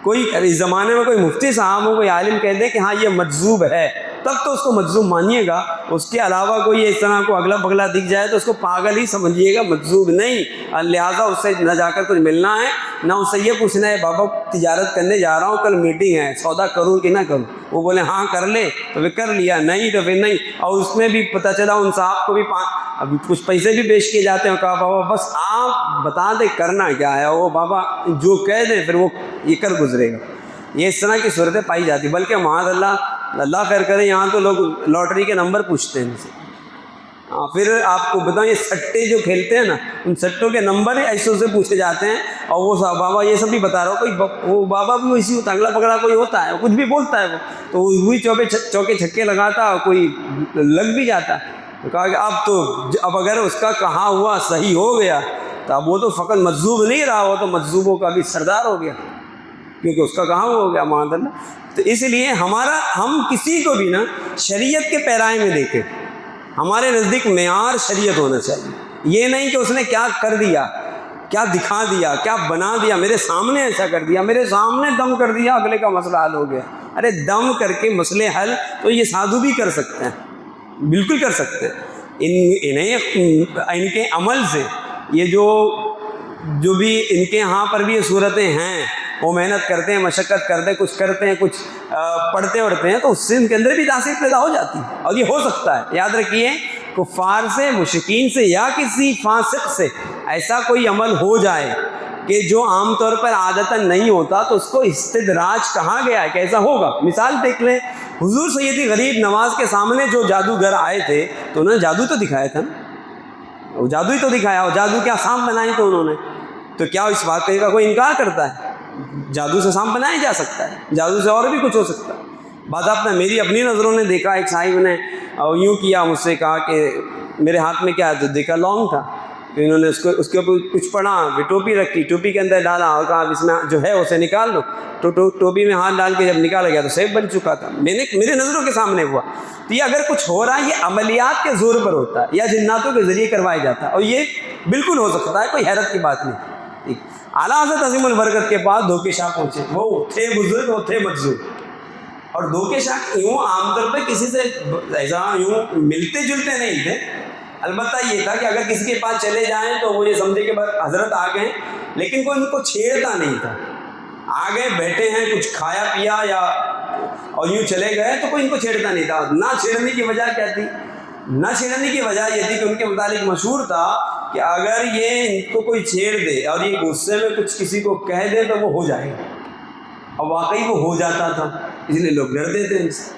کوئی اس زمانے میں کوئی مفتی صاحب ہو, کوئی عالم کہہ دے کہ ہاں یہ مجذوب ہے, تب تو اس کو مجذوب مانیے گا. اس کے علاوہ کوئی اس طرح کو اگلا بگلا دکھ جائے تو اس کو پاگل ہی سمجھیے گا, مجذوب نہیں. لہٰذا اس سے نہ جا کر کچھ ملنا ہے, نہ اس سے یہ پوچھنا ہے بابا تجارت کرنے جا رہا ہوں, کل میٹنگ ہے, سودا کروں کہ نہ کروں. وہ بولے ہاں کر لے تو پھر کر لیا, نہیں تو پھر نہیں. اور اس میں بھی پتہ چلا ان صاحب کو بھی ابھی کچھ پیسے بھی پیش کیے جاتے ہیں. کہا بابا بس آپ بتا دیں کرنا کیا ہے, وہ بابا جو کہہ دیں پھر وہ یہ کر گزرے گا. یہ اس طرح کی صورتیں پائی جاتی. بلکہ معاذ اللہ خیر کرے, یہاں تو لوگ لاٹری کے نمبر پوچھتے ہیں ان سے. پھر آپ کو بتاؤں یہ سٹے جو کھیلتے ہیں نا, ان سٹوں کے نمبر ایسے سے پوچھے جاتے ہیں. اور وہ بابا یہ سب بھی بتا رہا ہو, کوئی وہ بابا بھی ویسی ہوتا ہے, اگلا پگڑا کوئی ہوتا ہے, کچھ بھی بولتا ہے وہ, تو وہی چوکے چھکے لگاتا, کوئی لگ بھی جاتا ہے. تو کہا کہ اب اگر اس کا کہا ہوا صحیح ہو گیا تو اب وہ تو فقط مجذوب نہیں رہا, وہ تو مجذوبوں کا بھی سردار ہو گیا, کیونکہ اس کا کہاں ہو گیا معاذ اللہ. تو اس لیے ہم کسی کو بھی نا شریعت کے پیرائے میں دیکھیں. ہمارے نزدیک معیار شریعت ہونا چاہیے. یہ نہیں کہ اس نے کیا کر دیا, کیا دکھا دیا, کیا بنا دیا, میرے سامنے ایسا کر دیا, میرے سامنے دم کر دیا, اگلے کا مسئلہ حل ہو گیا. ارے دم کر کے مسئلے حل تو یہ سادھو بھی کر سکتے ہیں, بالکل کر سکتے ہیں. ان کے عمل سے یہ جو بھی ان کے ہاں پر بھی یہ صورتیں ہیں, وہ محنت کرتے ہیں, مشقت کرتے ہیں, کچھ کرتے ہیں, کچھ پڑھتے اڑتے ہیں, تو اس سے ان کے اندر بھی تاثیر پیدا ہو جاتی ہے. اور یہ ہو سکتا ہے, یاد رکھیے, کفار سے, مشرکین سے, یا کسی فاسق سے ایسا کوئی عمل ہو جائے کہ جو عام طور پر عادتاً نہیں ہوتا, تو اس کو استدراج کہا گیا ہے. کیسا ہوگا؟ مثال دیکھ لیں, حضور سیدی غریب نواز کے سامنے جو جادوگر آئے تھے تو انہوں نے جادو تو دکھایا تھا نا, وہ جادو ہی تو دکھایا. اور جادو کیا سانپ بنائے تو انہوں نے, تو کیا اس بات کا کوئی انکار کرتا ہے؟ جادو سے سانپ بنایا جا سکتا ہے, جادو سے اور بھی کچھ ہو سکتا ہے. بعض آپ نے میری اپنی نظروں نے دیکھا, ایک صاحب نے یوں کیا, مجھ سے کہا کہ میرے ہاتھ میں کیا ہے, تو دیکھا لونگ تھا. پھر انہوں نے اس کے اوپر کچھ پڑھا, پھر ٹوپی رکھی, ٹوپی کے اندر ڈالا اور کہا اس میں جو ہے اسے نکال دو. تو ٹوپی میں ہاتھ ڈال کے جب نکالا گیا تو سیب بن چکا تھا. میرے نظروں کے سامنے ہوا. تو یہ اگر کچھ ہو رہا ہے, یہ عملیات کے زور پر ہوتا ہے یا جناتوں کے ذریعے کروایا جاتا ہے, اور یہ بالکل ہو سکتا ہے, کوئی حیرت کی بات نہیں. اعلیٰ حضرت عظیم البرکت کے پاس دھوکے شاہ پہنچے, وہ تھے بزرگ, وہ تھے مجذوب. اور دھوکے شاہ یوں عام طور پہ کسی سے ایسا یوں ملتے جلتے نہیں تھے. البتہ یہ تھا کہ اگر کسی کے پاس چلے جائیں تو وہ یہ سمجھے کہ بس حضرت آ گئے, لیکن کوئی ان کو چھیڑتا نہیں تھا. آگے بیٹھے ہیں, کچھ کھایا پیا یا اور یوں چلے گئے, تو کوئی ان کو چھیڑتا نہیں تھا. نہ چھیڑنے کی وجہ کیا تھی؟ نہ چھیڑنے کی وجہ یہ تھی کہ ان کے متعلق مشہور تھا کہ اگر یہ ان کو کوئی چھیڑ دے اور یہ غصے میں کچھ کسی کو کہہ دے تو وہ ہو جائے گا، اور واقعی وہ ہو جاتا تھا، اس لیے لوگ ڈرتے تھے ان سے۔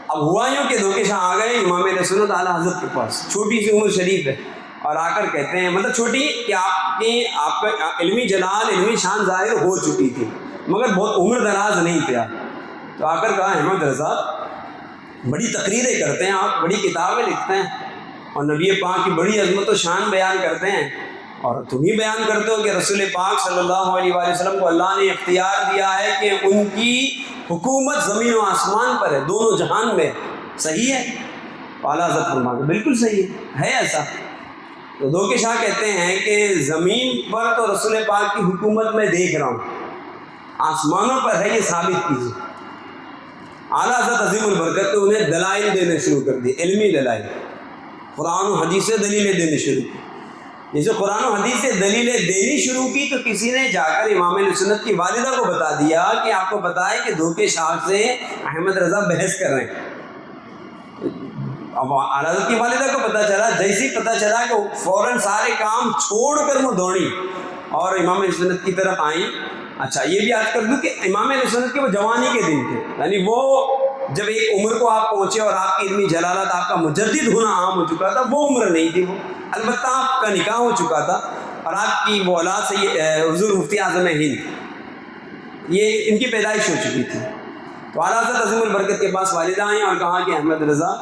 اب ہوا یوں کہ دھوکے شاہ آ گئے امام اہل سنت اعلیٰ حضرت کے پاس، چھوٹی سی عمر شریف ہے، اور آ کر کہتے ہیں، مطلب چھوٹی کہ آپ کا علمی جلال علمی شان ظاہر ہو چکی تھی مگر بہت عمر دراز نہیں تھے آپ، تو آ کر کہا احمد رضا بڑی تقریریں کرتے ہیں آپ، بڑی کتابیں لکھتے ہیں اور نبی پاک کی بڑی عظمت و شان بیان کرتے ہیں، اور تم ہی بیان کرتے ہو کہ رسول پاک صلی اللہ علیہ وآلہ وسلم کو اللہ نے اختیار دیا ہے کہ ان کی حکومت زمین و آسمان پر ہے، دونوں جہان میں، صحیح ہے؟ اعلیٰ حضرت فرماتے بالکل صحیح ہے ایسا۔ تو دھوکے شاہ کہتے ہیں کہ زمین پر تو رسول پاک کی حکومت میں دیکھ رہا ہوں، آسمانوں پر ہے، یہ ثابت کیجیے۔ اعلیٰ حضرت عظیم البرکت نے انہیں دلائل دینے شروع کر دی، علمی دلائل، قرآن و حدیث سے دلیلیں دینے شروع کی۔ جیسے قرآن و حدیث سے دلیلیں دینی شروع کی تو کسی نے جا کر امام اہل سنت کی والدہ کو بتا دیا کہ آپ کو پتہ ہے کہ دھوکے شاہ سے احمد رضا بحث کر رہے ہیں۔ اب اعلیٰ حضرت کی والدہ کو پتہ چلا، جیسے ہی پتہ چلا کہ فوراً سارے کام چھوڑ کر وہ دوڑی اور امام اہل سنت کی طرف آئیں۔ اچھا یہ بھی یاد کر دوں کہ امام اہل سنت کے وہ جوانی کے دن تھے، یعنی وہ جب ایک عمر کو آپ پہنچے اور آپ کی علمی جلالت، آپ کا مجدد ہونا عام ہو چکا تھا، وہ عمر نہیں تھی وہ، البتہ آپ کا نکاح ہو چکا تھا اور آپ کی وہ اولاد سے حضور مفتی اعظم ہند، یہ ان کی پیدائش ہو چکی تھی۔ تو اعلیٰ حضرت عظیم البرکت کے پاس والدہ آئیں اور کہا کہ احمد رضا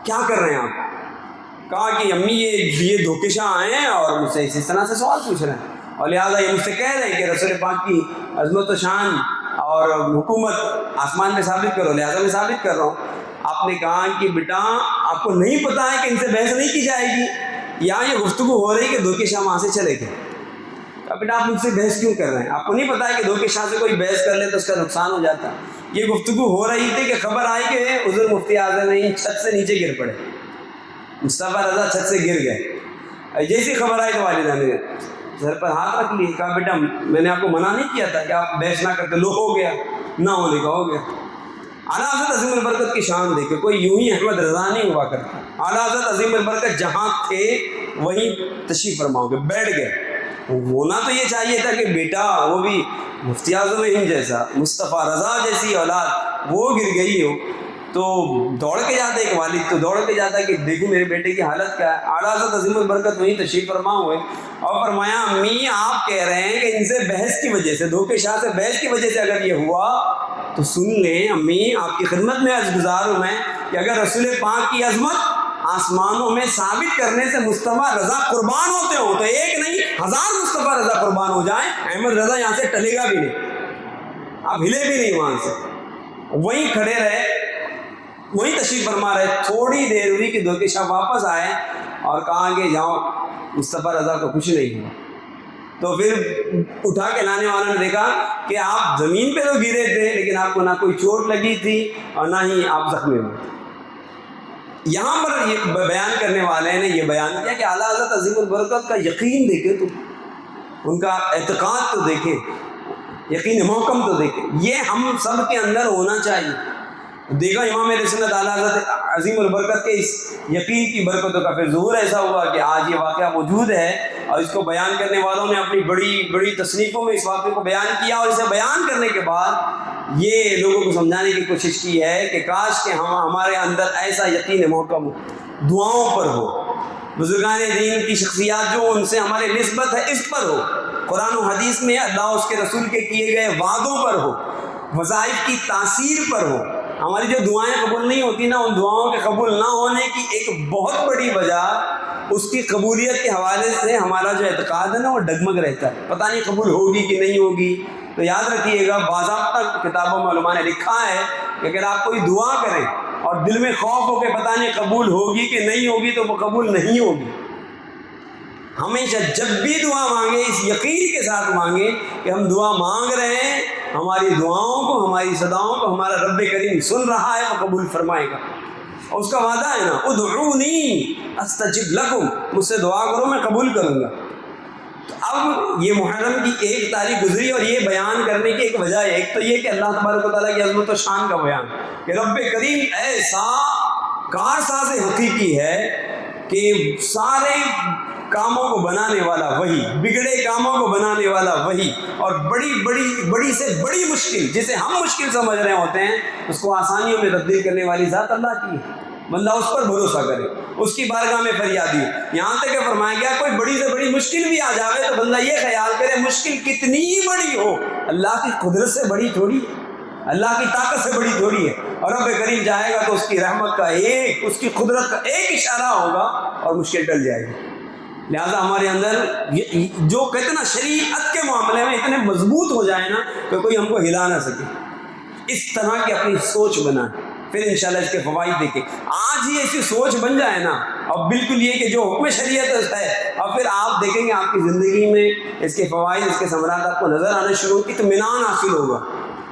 کیا کر رہے ہیں آپ؟ کہا کہ امی یہ دھوکے شاہ آئے ہیں اور مجھ سے اس طرح سے سوال پوچھ رہے ہیں، اور لہٰذا یہ مجھ سے کہہ رہے ہیں کہ رسول پاک کی عظمت و شان اور حکومت آسمان میں ثابت کرو، لہٰذا میں ثابت کر رہا ہوں۔ آپ نے کہا کہ بیٹا آپ کو نہیں پتہ ہے کہ ان سے بحث نہیں کی جائے گی، یہاں یہ گفتگو ہو رہی کہ دھوکے شاہ وہاں سے چلے گئے۔ کہا بیٹا آپ مجھ سے بحث کیوں کر رہے ہیں؟ آپ کو نہیں پتہ ہے کہ دھوکے شاہ سے کوئی بحث کر لے تو اس کا نقصان ہو جاتا ہے۔ یہ گفتگو ہو رہی تھی کہ خبر آئی کہ حضور مفتی اعظم ہند چھت سے نیچے گر پڑے، مصطفیٰ رضا چھت سے گر گئے۔ جیسی خبر آئی تو والدہ نے سر پر ہاتھ رکھ لیے، کہا بیٹا میں نے آپ کو منع نہیں کیا تھا کہ آپ بحث نہ کرتے، لو ہو گیا، نہ ہونے کا ہو گیا۔ اعلیٰ حضرت عظیم البرکت کی شان دیکھے، کوئی یوں ہی احمد رضا نہیں ہوا کرتا۔ اعلیٰ حضرت عظیم البرکت جہاں تھے وہیں تشریف فرما گئے، بیٹھ گئے۔ ہونا تو یہ چاہیے تھا کہ بیٹا وہ بھی مفتی اعظم ہند جیسا، مصطفیٰ رضا جیسی اولاد وہ گر گئی ہو تو دوڑ کے جاتا، ایک والد تو دوڑ کے جاتا کہ دیکھو میرے بیٹے کی حالت کیا ہے۔ اعلیٰ حضرت عظیم البرکت وہیں تشریف فرما ہوئے اور فرمایا امی آپ کہہ رہے ہیں کہ ان سے بحث کی وجہ سے، دھوکے شاہ سے بحث کی وجہ سے اگر یہ ہوا تو سن لیں امی، آپ کی خدمت میں عرض گزار ہوں میں کہ اگر رسول پاک کی عظمت آسمانوں میں ثابت کرنے سے مصطفیٰ رضا قربان ہوتے ہو تو ایک نہیں 1000 مصطفیٰ رضا قربان ہو جائیں، احمد رضا یہاں سے ٹلے گا بھی نہیں، آپ ہلے بھی نہیں وہاں سے، وہیں کھڑے رہے، وہیں تشریف فرما رہے۔ تھوڑی دیر ہوئی کہ دھوکے شاہ واپس آئے اور کہا کہ جاؤ مصطفیٰ رضا کو کچھ نہیں ہوا۔ تو پھر اٹھا کے لانے والوں نے دیکھا کہ آپ زمین پہ تو گرے تھے لیکن آپ کو نہ کوئی چوٹ لگی تھی اور نہ ہی آپ زخمی ہوئے۔ یہاں پر یہ بیان کرنے والے نے یہ بیان کیا کہ اعلیٰ حضرت عظیم البرکت کا یقین دیکھیں، تو ان کا اعتقاد تو دیکھیں، یقین محکم تو دیکھیں، یہ ہم سب کے اندر ہونا چاہیے۔ دیکھا امام اہل سنت اعلیٰ حضرت عظیم البرکت کے اس یقین کی برکتوں کا پھر ظہور ایسا ہوا کہ آج یہ واقعہ موجود ہے اور اس کو بیان کرنے والوں نے اپنی بڑی بڑی تصنیفوں میں اس واقعے کو بیان کیا، اور اسے بیان کرنے کے بعد یہ لوگوں کو سمجھانے کی کوشش کی ہے کہ کاش کہ ہمارے اندر ایسا یقین محکم دعاؤں پر ہو، بزرگان دین کی شخصیات جو ان سے ہمارے نسبت ہے اس پر ہو، قرآن و حدیث میں اللہ اس کے رسول کے کیے گئے وعدوں پر ہو، وظائف کی تاثیر پر ہو۔ ہماری جو دعائیں قبول نہیں ہوتی نا، ان دعاؤں کے قبول نہ ہونے کی ایک بہت بڑی وجہ اس کی قبولیت کے حوالے سے ہمارا جو اعتقاد ہے نا وہ ڈگمگ رہتا ہے، پتہ نہیں قبول ہوگی کہ نہیں ہوگی۔ تو یاد رکھیے گا، باضابطہ کتابوں میں علماء نے لکھا ہے کہ اگر آپ کوئی دعا کریں اور دل میں خوف ہو کہ پتہ نہیں قبول ہوگی کہ نہیں ہوگی تو وہ قبول نہیں ہوگی۔ ہمیشہ جب بھی دعا مانگیں اس یقین کے ساتھ مانگیں کہ ہم دعا مانگ رہے ہیں، ہماری دعاؤں کو، ہماری صداؤں کو ہمارا رب کریم سن رہا ہے، وہ قبول فرمائے گا۔ اور اس کا وعدہ ہے نا، ادعونی استجب لکم، مجھ سے دعا کرو میں قبول کروں گا۔ تو اب یہ محرم کی ایک تاریخ گزری اور یہ بیان کرنے کی ایک وجہ ہے، ایک تو یہ کہ اللہ تبارک و تعالیٰ کی عظمت و شان کا بیان کہ رب کریم ایسا کارساز حقیقی ہے کہ سارے کاموں کو بنانے والا وہی، بگڑے کاموں کو بنانے والا وہی، اور بڑی سے بڑی مشکل جسے ہم مشکل سمجھ رہے ہوتے ہیں اس کو آسانیوں میں تبدیل کرنے والی ذات اللہ کی ہے۔ بندہ اس پر بھروسہ کرے، اس کی بارگاہ میں فریادی ہو۔ یہاں تک کہ فرمایا گیا کوئی بڑی سے بڑی مشکل بھی آ جاوے تو بندہ یہ خیال کرے مشکل کتنی ہی بڑی ہو اللہ کی قدرت سے بڑی تھوڑی، اللہ کی طاقت سے بڑی تھوڑی ہے، اور رب کریم چاہے گا تو اس کی رحمت کا اس کی قدرت کا ایک اشارہ ہوگا اور مشکل ٹل جائے گی۔ لہذا ہمارے اندر جو کہتے نا شریعت کے معاملے میں اتنے مضبوط ہو جائے نا کہ کوئی ہم کو ہلا نہ سکے، اس طرح کی اپنی سوچ بنائیں، پھر انشاءاللہ اس کے فوائد دیکھیں۔ آج ہی ایسی سوچ بن جائے نا، اور بالکل یہ کہ جو حکم شریعت ہے، اور پھر آپ دیکھیں گے آپ کی زندگی میں اس کے فوائد، اس کے ثمرات آپ کو نظر آنے شروع، اطمینان حاصل ہوگا،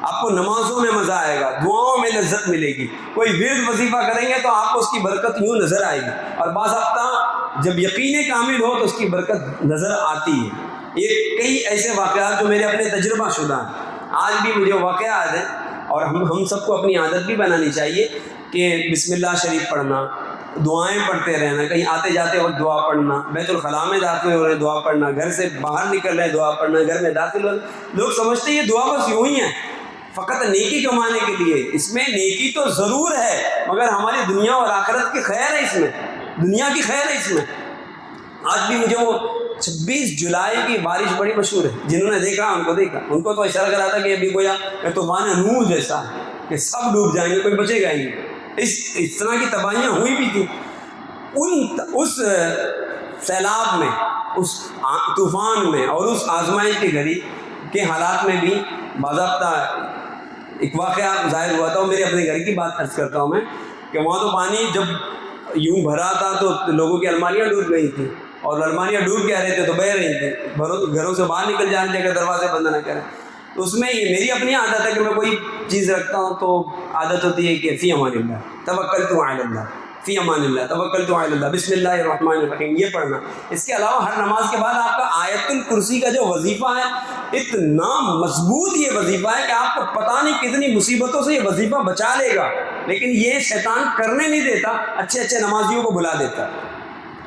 آپ کو نمازوں میں مزہ آئے گا، دعاؤں میں لذت ملے گی، کوئی ورد وظیفہ کریں گے تو آپ کو اس کی برکت یوں نظر آئے گی، اور بعض ہفتہ جب یقین کامل ہو تو اس کی برکت نظر آتی ہے۔ یہ کئی ایسے واقعات جو میرے اپنے تجربہ شدہ ہیں، آج بھی مجھے واقعات ہیں، اور ہم سب کو اپنی عادت بھی بنانی چاہیے کہ بسم اللہ شریف پڑھنا، دعائیں پڑھتے رہنا، کہیں آتے جاتے وقت دعا پڑھنا، بیت الخلاء میں داخل ہو رہے دعا پڑھنا، گھر سے باہر نکل رہے دعا پڑھنا، گھر میں داخل ہو رہے۔ لوگ سمجھتے ہیں یہ دعا بس یوں ہی ہے، فقط نیکی کمانے کے لیے۔ اس میں نیکی تو ضرور ہے، مگر ہماری دنیا اور آخرت کی خیر ہے اس میں، دنیا کی خیر ہے اس میں۔ آج بھی مجھے وہ 26 جولائی کی بارش بڑی مشہور ہے، جنہوں نے دیکھا ان کو تو ایسا لگ رہا تھا کہ ابھی گویا طوفان نوح جیسا ہے کہ سب ڈوب جائیں گے، کوئی بچے گا ہی نہیں۔ اس طرح کی تباہیاں ہوئی بھی تھیں۔ اس سیلاب میں، اس طوفان میں اور اس آزمائش کی گھڑی کے حالات میں بھی باضابطہ ایک واقعہ ظاہر ہوا تھا، اور میرے اپنے گھر کی بات عرض کرتا ہوں میں کہ وہاں تو پانی جب یوں بھرا تھا تو لوگوں کی الماریاں ڈوب گئی تھیں، اور الماریاں ڈوب کے آ رہے تھے تو بہہ رہی تھیں، گھروں سے باہر نکل جانے اگر دروازے بند نہ کریں۔ تو اس میں یہ میری اپنی عادت ہے کہ میں کوئی چیز رکھتا ہوں تو عادت ہوتی ہے کہ فی امان اللہ توکلت علی اللہ، فی امان اللہ توکلت علی اللہ، بسم اللہ الرحمن الرحیم، یہ پڑھنا۔ اس کے علاوہ ہر نماز کے بعد آپ کا آیت الکرسی کا جو وظیفہ ہے، اتنا مضبوط یہ وظیفہ ہے کہ آپ کو پتہ نہیں کتنی مصیبتوں سے یہ وظیفہ بچا لے گا، لیکن یہ شیطان کرنے نہیں دیتا، اچھے اچھے نمازیوں کو بلا دیتا۔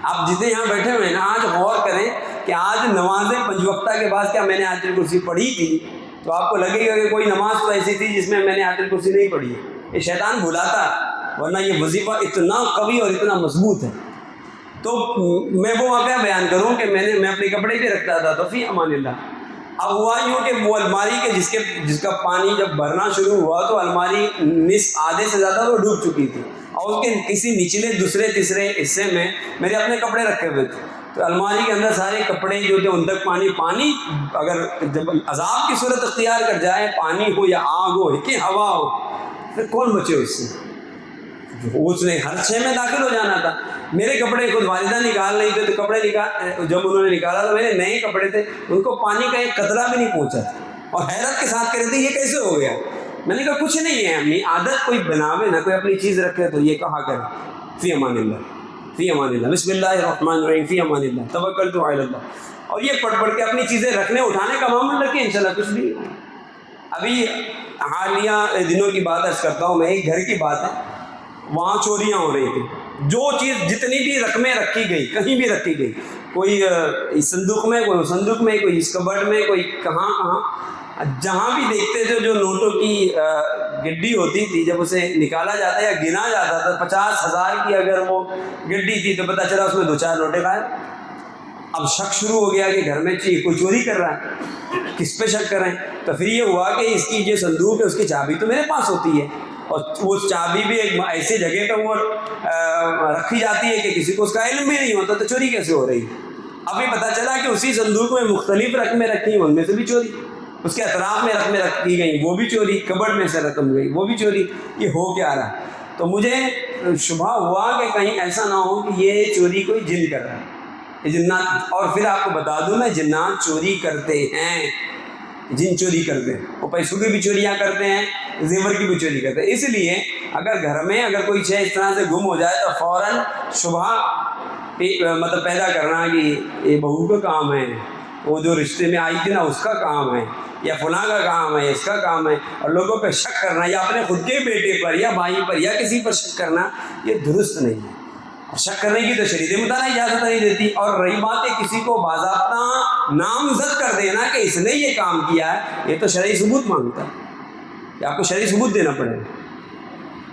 آپ جتنے یہاں بیٹھے ہوئے ہیں نا، آج غور کریں کہ آج نمازیں 5 وقتہ کے بعد کیا میں نے آیت الکرسی پڑھی تھی، تو آپ کو لگے گا کہ کوئی نماز تو ایسی تھی جس میں نے آیت الکرسی نہیں پڑھی ہے۔ یہ شیطان بھلاتا ہے، ورنہ یہ وظیفہ اتنا قوی اور اتنا مضبوط ہے۔ تو میں وہ واقعہ بیان کروں کہ میں اپنے کپڑے پہ رکھتا تھا تو فی امان اللہ۔ اب ہوا یوں کہ وہ الماری کے جس کا پانی جب بھرنا شروع ہوا تو الماری نصف آدھے سے زیادہ وہ ڈوب چکی تھی، اور اس کے کسی نچلے دوسرے تیسرے حصے میں میرے اپنے کپڑے رکھے ہوئے تھے، تو الماری کے اندر سارے کپڑے جو تھے ان تک پانی اگر جب عذاب کی صورت اختیار کر جائے، پانی ہو یا آگ ہو کہ ہوا ہو، پھر کون بچے اس سے؟ اس نے ہر شے میں داخل ہو جانا تھا۔ میرے کپڑے خود والدہ نکال رہی تھے تو کپڑے جب انہوں نے نکالا تو میرے نئے کپڑے تھے، ان کو پانی کا ایک قطرہ بھی نہیں پہنچا تھا، اور حیرت کے ساتھ کہہ رہے تھے یہ کیسے ہو گیا؟ میں نے کہا کچھ نہیں ہے امی، عادت کوئی بناوے نا، کوئی اپنی چیز رکھے تو یہ کہا کرے فی امان اللہ، فی امان اللہ، بسم اللہ الرحمن الرحیم، فی امان اللہ توکلت علی اللہ، اور یہ پڑھ کے اپنی چیزیں رکھنے اٹھانے کا معمول رکھیں، انشاءاللہ کچھ بھی۔ ابھی حالیہ دنوں کی بات عرض کرتا ہوں میں، ایک گھر کی بات ہے، وہاں چوریاں ہو رہی تھیں، جو چیز جتنی بھی رقمیں رکھی گئی، کہیں بھی رکھی گئی، کوئی اس صندوق میں، کوئی اس صندوق میں، کوئی اس کبرڈ میں، کوئی کہاں، جہاں بھی دیکھتے تھے جو نوٹوں کی گڈی ہوتی تھی، جب اسے نکالا جاتا یا گنا جاتا تھا 50,000 کی اگر وہ گڈی تھی تو پتہ چلا اس میں 2-4 نوٹیں غائب۔ اب شک شروع ہو گیا کہ گھر میں کوئی چوری کر رہا ہے، کس پہ شک کریں؟ تو پھر یہ ہوا کہ اس کی جو صندوق ہے اس کی چابی تو میرے پاس ہوتی ہے، اور وہ چابی بھی ایک ایسی جگہ پہ وہ رکھی جاتی ہے کہ کسی کو اس کا علم بھی نہیں ہوتا، تو چوری کیسے ہو رہی ہے؟ ابھی پتہ چلا کہ اسی صندوق میں مختلف رقمیں رکھی ہیں، ان میں سے بھی چوری، اس کے اطراف میں رقمیں رکھی گئیں وہ بھی چوری، کبرڈ میں سے رقم گئی وہ بھی چوری، یہ ہو کیا رہا؟ تو مجھے شبہ ہوا کہ کہیں ایسا نہ ہو کہ یہ چوری کوئی جن کر رہا ہے، جنات۔ اور پھر آپ کو بتا دوں میں، جنات چوری کرتے ہیں، جن چوری کرتے ہیں، وہ پیسوں کی بھی چوریاں کرتے ہیں، زیور کی بھی چوری کرتے ہیں۔ اس لیے اگر گھر میں اگر کوئی چیز اس طرح سے گم ہو جائے تو فوراً شبہ مطلب پیدا کرنا کہ یہ بہو کا کام ہے، وہ جو رشتے میں آئی تھی نا اس کا کام ہے، یا فلاں کا کام ہے، اس کا کام ہے، اور لوگوں پہ شک کرنا یا اپنے خود کے بیٹے پر یا بھائی پر یا کسی پر شک کرنا، یہ درست نہیں ہے۔ شک کرنے کی تو شریعت مطالعہ اجازت نہیں دیتی. اور رہی بات ہے کسی کو باضابطہ نامزد کر دینا کہ اس نے یہ کام کیا ہے، یہ تو شرعی ثبوت مانگتا ہے کہ آپ کو شرعی ثبوت دینا پڑے گا.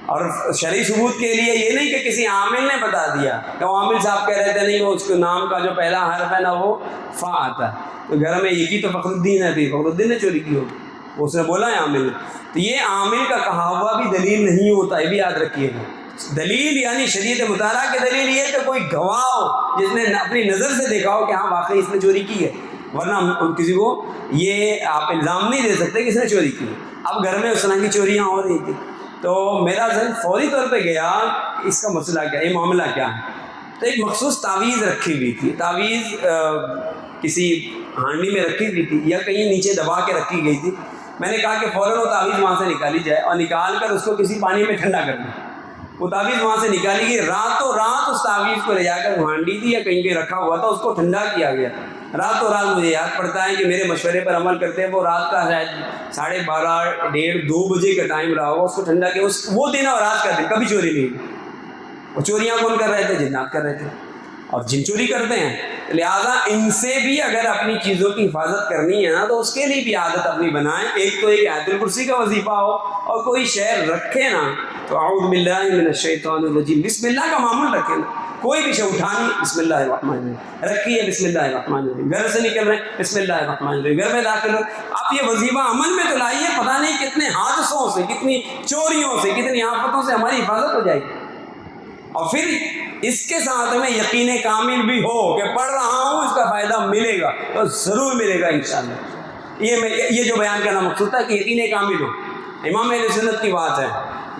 اور شرعی ثبوت کے لیے یہ نہیں کہ کسی عامل نے بتا دیا کہ وہ عامل صاحب کہہ رہے تھے نہیں وہ اس کے نام کا جو پہلا حرف ہے نا وہ فا آتا ہے، تو گھر میں یہ کی تو فخر الدین ہے، تو فخر الدین نے چوری کی ہوگی، وہ اس نے بولا ہے عامل نے. تو یہ عامل کا کہا ہوا بھی دلیل نہیں ہوتا، یہ بھی یاد رکھیے گا. دلیل یعنی شریعت مطالعہ کی دلیل یہ کہ کوئی گواہ ہو جس نے اپنی نظر سے دیکھا ہو کہ ہاں واقعی اس نے چوری کی ہے، ورنہ کسی کو یہ آپ الزام نہیں دے سکتے کہ اس نے چوری کی. اب گھر میں اس طرح کی چوریاں ہو رہی تھیں تو میرا ذہن فوری طور پہ گیا اس کا مسئلہ کیا، یہ معاملہ کیا ہے. تو ایک مخصوص تعویذ رکھی ہوئی تھی، تعویذ کسی ہانڈی میں رکھی ہوئی تھی یا کہیں نیچے دبا کے رکھی گئی تھی. میں نے کہا کہ فوراً وہ تعویذ وہاں سے نکالی جائے اور نکال کر اس کو کسی پانی میں ٹھنڈا کر دیں. وہ تعویذ وہاں سے نکالی گئی، راتوں رات اس تعویذ کو لے جا کر ہانڈی تھی یا کہیں پہ رکھا ہوا تھا اس کو ٹھنڈا کیا گیا. راتوں رات مجھے یاد پڑتا ہے کہ میرے مشورے پر عمل کرتے ہیں، وہ رات کا شاید 12:30 1:30 2 بجے کا ٹائم رہا ہوگا، اس کو ٹھنڈا کیا. وہ دن اور رات کا دن کبھی چوری نہیں ہوئی. وہ چوریاں کون کر رہے تھے؟ جنات کر رہے تھے، اور جن چوری کرتے ہیں. لہٰذا ان سے بھی اگر اپنی چیزوں کی حفاظت کرنی ہے نا تو اس کے لیے بھی عادت اپنی بنائیں. ایک تو ایک آیت الکرسی کا وظیفہ ہو، اور کوئی شعر رکھے نا تو اعوذ باللہ من الشیطان الرجیم بسم اللہ کا معمول رکھے نا. کوئی بھی شے اٹھانی بسم اللہ الرحمن الرحیم، رکھی ہے بسم اللہ الرحمن الرحیم، گھر سے نکل رہے ہیں بسم اللہ الرحمن الرحیم، گھر میں داخل ہو آپ یہ وظیفہ عمل میں تو لائیے. پتہ نہیں کتنے حادثوں سے، کتنی چوریوں سے، کتنی آفتوں سے ہماری حفاظت ہو جائے گی. اور پھر اس کے ساتھ میں یقین کامل بھی ہو کہ پڑھ رہا ہوں اس کا فائدہ ملے گا تو ضرور ملے گا انشاءاللہ. یہ جو بیان کرنا مقصود تھا کہ یقین کامل ہو. امام اہل سنت کی بات ہے،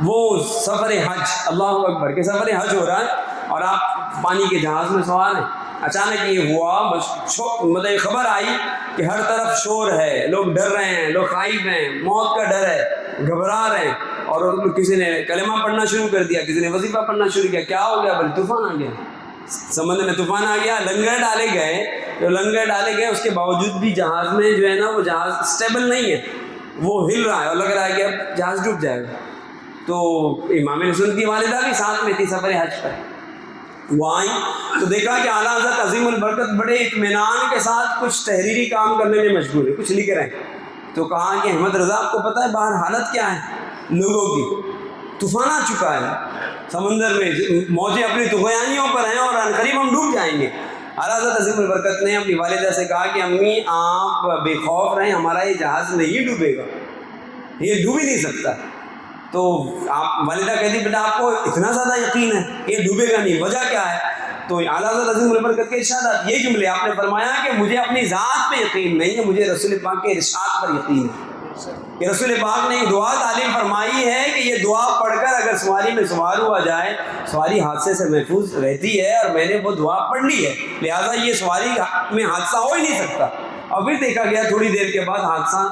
وہ سفر حج، اللہ اکبر کہ سفر حج ہو رہا ہے اور آپ پانی کے جہاز میں سوار ہیں. اچانک یہ ہوا مطلب خبر آئی کہ ہر طرف شور ہے، لوگ ڈر رہے ہیں، لوگ خائف ہیں، موت کا ڈر ہے، گھبرا رہے ہیں. اور کسی نے کلمہ پڑھنا شروع کر دیا، کسی نے وظیفہ پڑھنا شروع کیا. کیا ہو گیا؟ بھائی طوفان آ گیا، سمندر میں طوفان آ گیا. لنگر ڈالے گئے، جو لنگر ڈالے گئے اس کے باوجود بھی جہاز میں جو ہے نا وہ جہاز اسٹیبل نہیں ہے، وہ ہل رہا ہے اور لگ رہا ہے کہ اب جہاز ڈوب جائے گا. تو امام حسن کی والدہ بھی ساتھ میں تھی سفر حج پر. وہ آئیں تو دیکھا کہ اعلیٰ حضرت عظیم البرکت بڑے اطمینان کے ساتھ کچھ تحریری کام کرنے میں مشغول ہے، کچھ لکھ رہے ہیں. تو کہا کہ احمد رضا آپ کو پتہ ہے باہر حالت کیا ہے لوگوں کی؟ طوفان آ چکا ہے سمندر میں، موجیں اپنی طغیانیوں پر ہیں اور عنقریب ہم ڈوب جائیں گے. اعلیٰ حضرت عظیم البرکت نے اپنی والدہ سے کہا کہ امی آپ بے خوف رہیں، ہمارا یہ جہاز نہیں ڈوبے گا، یہ ڈوب ہی نہیں سکتا. تو آپ والدہ کہتی بیٹا آپ کو اتنا زیادہ یقین ہے یہ ڈوبے گا نہیں، وجہ کیا ہے؟ تو اعلیٰ حضرت عظیم البرکت کے ارشادات یہ جملے آپ نے فرمایا کہ مجھے اپنی ذات پہ یقین نہیں ہے، مجھے رسول پاک کے ارشاد پر یقین ہے. کہ رسول پاک نے یہ دعا تعلیم فرمائی ہے کہ یہ دعا پڑھ کر اگر سواری میں سوار ہوا جائے سواری حادثے سے محفوظ رہتی ہے، اور میں نے وہ دعا پڑھ لی ہے، لہٰذا یہ سواری میں حادثہ ہو ہی نہیں سکتا. اور پھر دیکھا گیا تھوڑی دیر کے بعد حادثہ،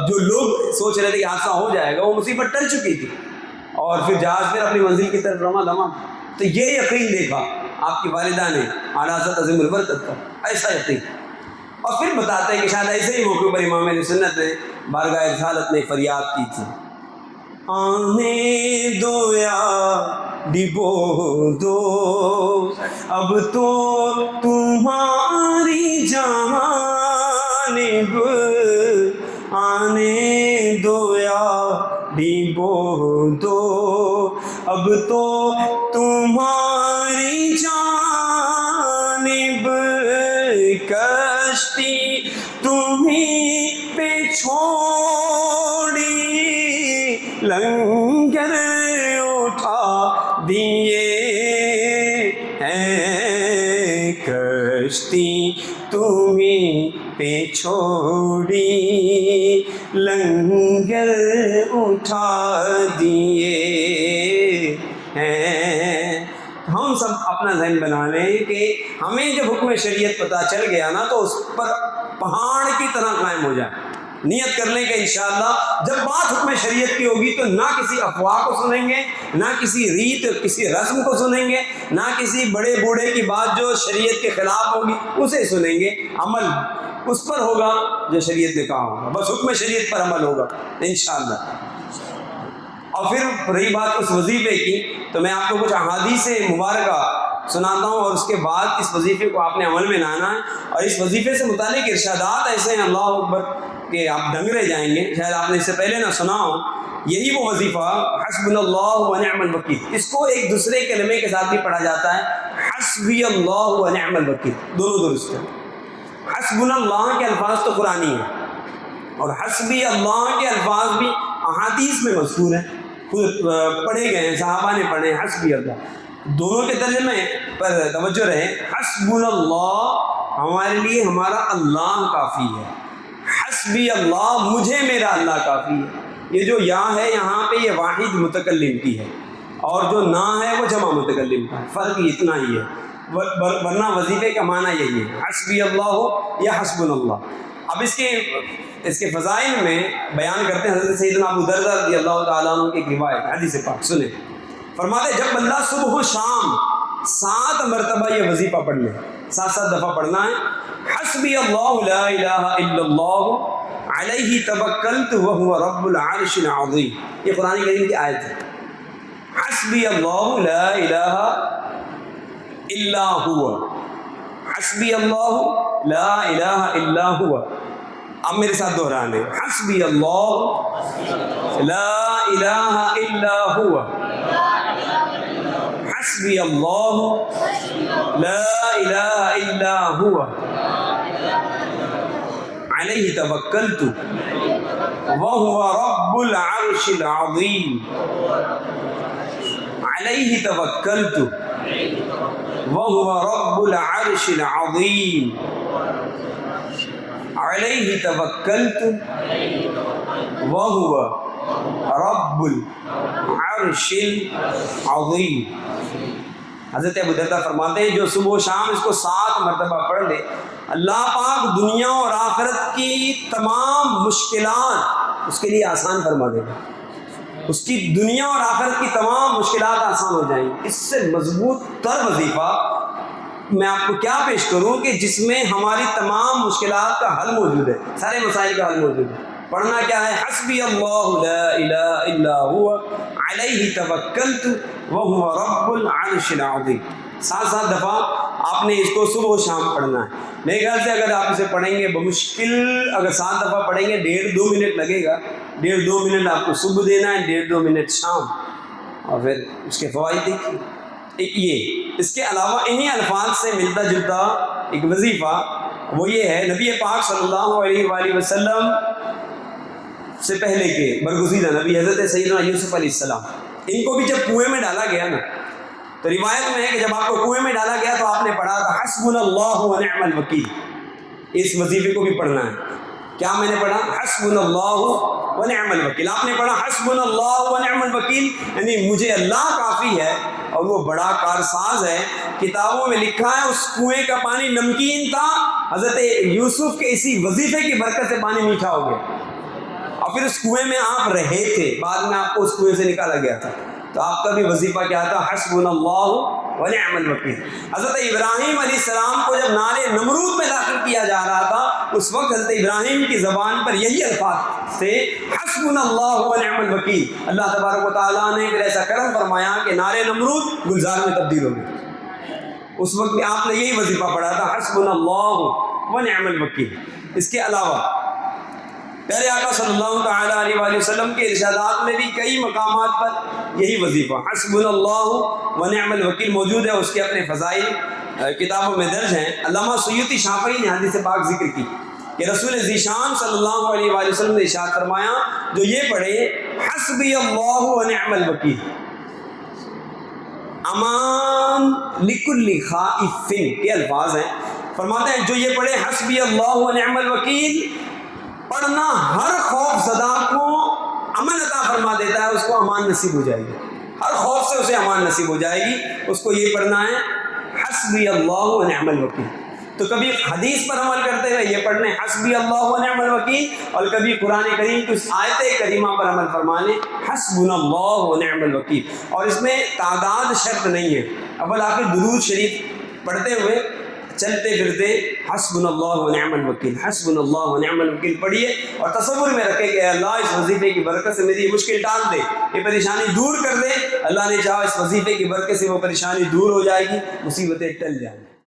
جو لوگ سوچ رہے تھے کہ حادثہ ہو جائے گا وہ مصیبت ٹل چکی تھی، اور پھر جہاز پھر اپنی منزل کی طرف رواں دواں. تو یہ یقین دیکھا آپ کی والدہ نے اعلیٰ حضرت عظیم البرکت کا، ایسا یقین. اور پھر بتاتے ہیں کہ شاید ایسے ہی موقع پر امام اہل سنت نے بارگاہ رسالت میں فریاد کی تھی، آنے دو یا ڈبو دو اب تو تمہاری جانب، آنے دو یا ڈبو دو اب تو تمہاری جانب، کشتی تمہیں پہ چھوڑی لنگر اٹھا دیے ہیں، کشتی تمہیں پہ چھوڑی لنگر اٹھا دیے ہیں. ہم سب اپنا ذہن بنا لیں کہ ہمیں جب حکم شریعت پتہ چل گیا نا تو اس پر پہاڑ کی طرح قائم ہو جائے. نیت کر لیں کہ انشاءاللہ جب بات حکم شریعت کی ہوگی تو نہ کسی افواہ کو سنیں گے، نہ کسی ریت کسی رسم کو سنیں گے، نہ کسی بڑے بوڑھے کی بات جو شریعت کے خلاف ہوگی اسے سنیں گے. عمل اس پر ہوگا جو شریعت نے کہا ہوگا، بس حکم شریعت پر عمل ہوگا انشاءاللہ. اور پھر رہی بات اس وظیفے کی تو میں آپ کو کچھ احادیث مبارکہ سناتا ہوں اور اس کے بعد اس وظیفے کو آپ نے عمل میں لانا ہے. اور اس وظیفے سے متعلق ارشادات ایسے ہیں اللہ اکبر کہ آپ دنگ رہ جائیں گے. شاید آپ نے اس سے پہلے نہ سنا ہو. یہی وہ وظیفہ حسبنا اللہ و نعم الوکیل، اس کو ایک دوسرے کلمے کے ساتھ بھی پڑھا جاتا ہے، حسبی اللہ و نعم الوکیل، دونوں درست ہیں. حسبنا اللہ کے الفاظ تو قرآنی ہیں اور حسبی اللہ کے الفاظ بھی احادیث میں مذکور ہیں، خود پڑھے گئے ہیں، صحابہ نے پڑھے ہیں. حسبی اللہ، دونوں کے ترجمے پر توجہ رہے. حسبنا اللہ ہمارے لیے ہمارا اللہ کافی ہے. حسبی اللہ مجھے میرا اللہ کافی ہے. یہ جو یا ہے یہاں پہ یہ واحد متکلم کی ہے اور جو نا ہے وہ جمع متکلم کا ہے. فرق اتنا ہی ہے، ورنہ وظیفے کا معنی یہی ہے حسبی اللہ ہو یا حسبنا اللہ. اب اس کے فضائل میں بیان کرتے ہیں حضرت سیدنا ابو دردہ رضی اللہ تعالیٰ عنہ کی ایک روایت حدیث پاک سنیں. فرماتے ہیں جب بندہ صبح و شام 7 مرتبہ یہ وظیفہ پڑھ لے، 7 دفعہ پڑھنا ہے. حسبی اللہ لا الہ الا اللہ علیہ توکلت وہو رب العرش العظیم، یہ قرآن کریم کی آیت ہے. حسبی اللہ لا الہ الا ہوا، حسبی اللہ لا الہ الا ہوا. اب میرے ساتھ دہرانے، حسبی اللہ لا الہ الا ہوا، حسبی اللہ لا الہ الا ہوا علیہ توکلت وہو رب العرش العظیم، علیہ توکلت وہو رب العرش العظیم، علیہ توکلت وہو رب العرش العظیم. حضرت ابو دردہ فرماتے ہیں جو صبح و شام اس کو 7 مرتبہ پڑھ لے، اللہ پاک دنیا اور آخرت کی تمام مشکلات اس کے لیے آسان فرما دے گا. اس کی دنیا اور آخرت کی تمام مشکلات آسان ہو جائیں گی. اس سے مضبوط تر وظیفہ میں آپ کو کیا پیش کروں کہ جس میں ہماری تمام مشکلات کا حل موجود ہے، سارے مسائل کا حل موجود ہے. پڑھنا کیا ہے؟ حسبی اللہ لا الہ الا ہوا علیہ توکلت وہو رب العرش العظیم. 7 دفعہ آپ نے اس کو صبح و شام پڑھنا ہے. میرے خیال سے اگر آپ اسے پڑھیں گے بمشکل اگر 7 دفعہ پڑھیں گے 1.5-2 منٹ لگے گا. 1.5-2 منٹ آپ کو صبح دینا ہے، 1.5-2 منٹ شام، اور پھر اس کے فوائد دیکھیے. یہ اس کے علاوہ انہی الفاظ سے ملتا جلتا ایک وظیفہ وہ یہ ہے، نبی پاک صلی اللہ علیہ وآلہ وسلم سے پہلے کے برگزیدہ نبی حضرت سیدنا یوسف علیہ السلام، ان کو بھی جب کنویں میں ڈالا گیا نا تو روایت میں ہے کہ جب آپ کو کنویں میں ڈالا گیا تو آپ نے پڑھا تھا حسبنا اللہ و نعم الوکیل. اس وظیفے کو بھی پڑھنا ہے. کیا میں نے پڑھا؟ حسبنا اللہ و نعم الوکیل. آپ نے پڑھا حسبنا اللہ و نعم الوکیل، یعنی مجھے اللہ کافی ہے اور وہ بڑا کارساز ہے. کتابوں میں لکھا ہے اس کنویں کا پانی نمکین تھا، حضرت یوسف کے اسی وظیفے کی برکت سے پانی میٹھا ہو گیا اور پھر اس کنویں میں آپ رہے تھے، بعد میں آپ کو اس کنویں سے نکالا گیا تھا. تو آپ کا بھی وظیفہ کیا تھا؟ حسبنا اللہ و نعم الوکیل. حضرت ابراہیم علیہ السلام کو جب نارے نمرود میں داخل کیا جا رہا تھا اس وقت حضرت ابراہیم کی زبان پر یہی الفاظ تھے حسبنا اللہ و نعم الوکیل. اللہ تبارک و تعالیٰ نے پھر ایسا کرم فرمایا کہ نارے نمرود گلزار میں تبدیل ہو گئے. اس وقت بھی آپ نے یہی وظیفہ پڑھا تھا حسبنا اللہ و نعم الوکیل. اس کے علاوہ پیارے آقا صلی اللہ تعالیٰ علیہ وآلہ وسلم کے ارشادات میں بھی کئی مقامات پر یہی وظیفہ حسبنا اللہ و نعم الوکیل موجود ہے. اس کے اپنے فضائل کتابوں میں درج ہیں. علامہ سیوطی شافعی نے حدیث پاک ذکر کی کہ رسول ذیشان صلی اللہ علیہ وآلہ وسلم نے ارشاد فرمایا جو یہ پڑھے حسبی اللہ و نعم الوکیل امان لکل خائف کے الفاظ ہیں. فرماتے ہیں جو یہ پڑھے حسبی اللہ و نعم الوکیل، پڑھنا ہر خوف زدہ کو امن عطا فرما دیتا ہے، اس کو امان نصیب ہو جائے گی، ہر خوف سے اسے امان نصیب ہو جائے گی. اس کو یہ پڑھنا ہے حسبی اللہ و نعم الوکیل. تو کبھی حدیث پر عمل کرتے ہوئے یہ پڑھنے حسبی اللہ و نعم الوکیل، اور کبھی قرآن کریم کی اس آیت کریمہ پر عمل فرمانے حسبنا اللہ و نعم الوکیل. اور اس میں تعداد شرط نہیں ہے، اول آخر درود شریف پڑھتے ہوئے چلتے پھرتے حسبنا اللہ و نعم الوکیل، حسبنا اللہ و نعم الوکیل پڑھیے اور تصور میں رکھے کہ اللہ اس وظیفے کی برکت سے میری یہ مشکل ٹال دے، یہ پریشانی دور کر دے۔ اللہ نے چاہا اس وظیفے کی برکت سے وہ پریشانی دور ہو جائے گی، مصیبتیں ٹل جائیں گی۔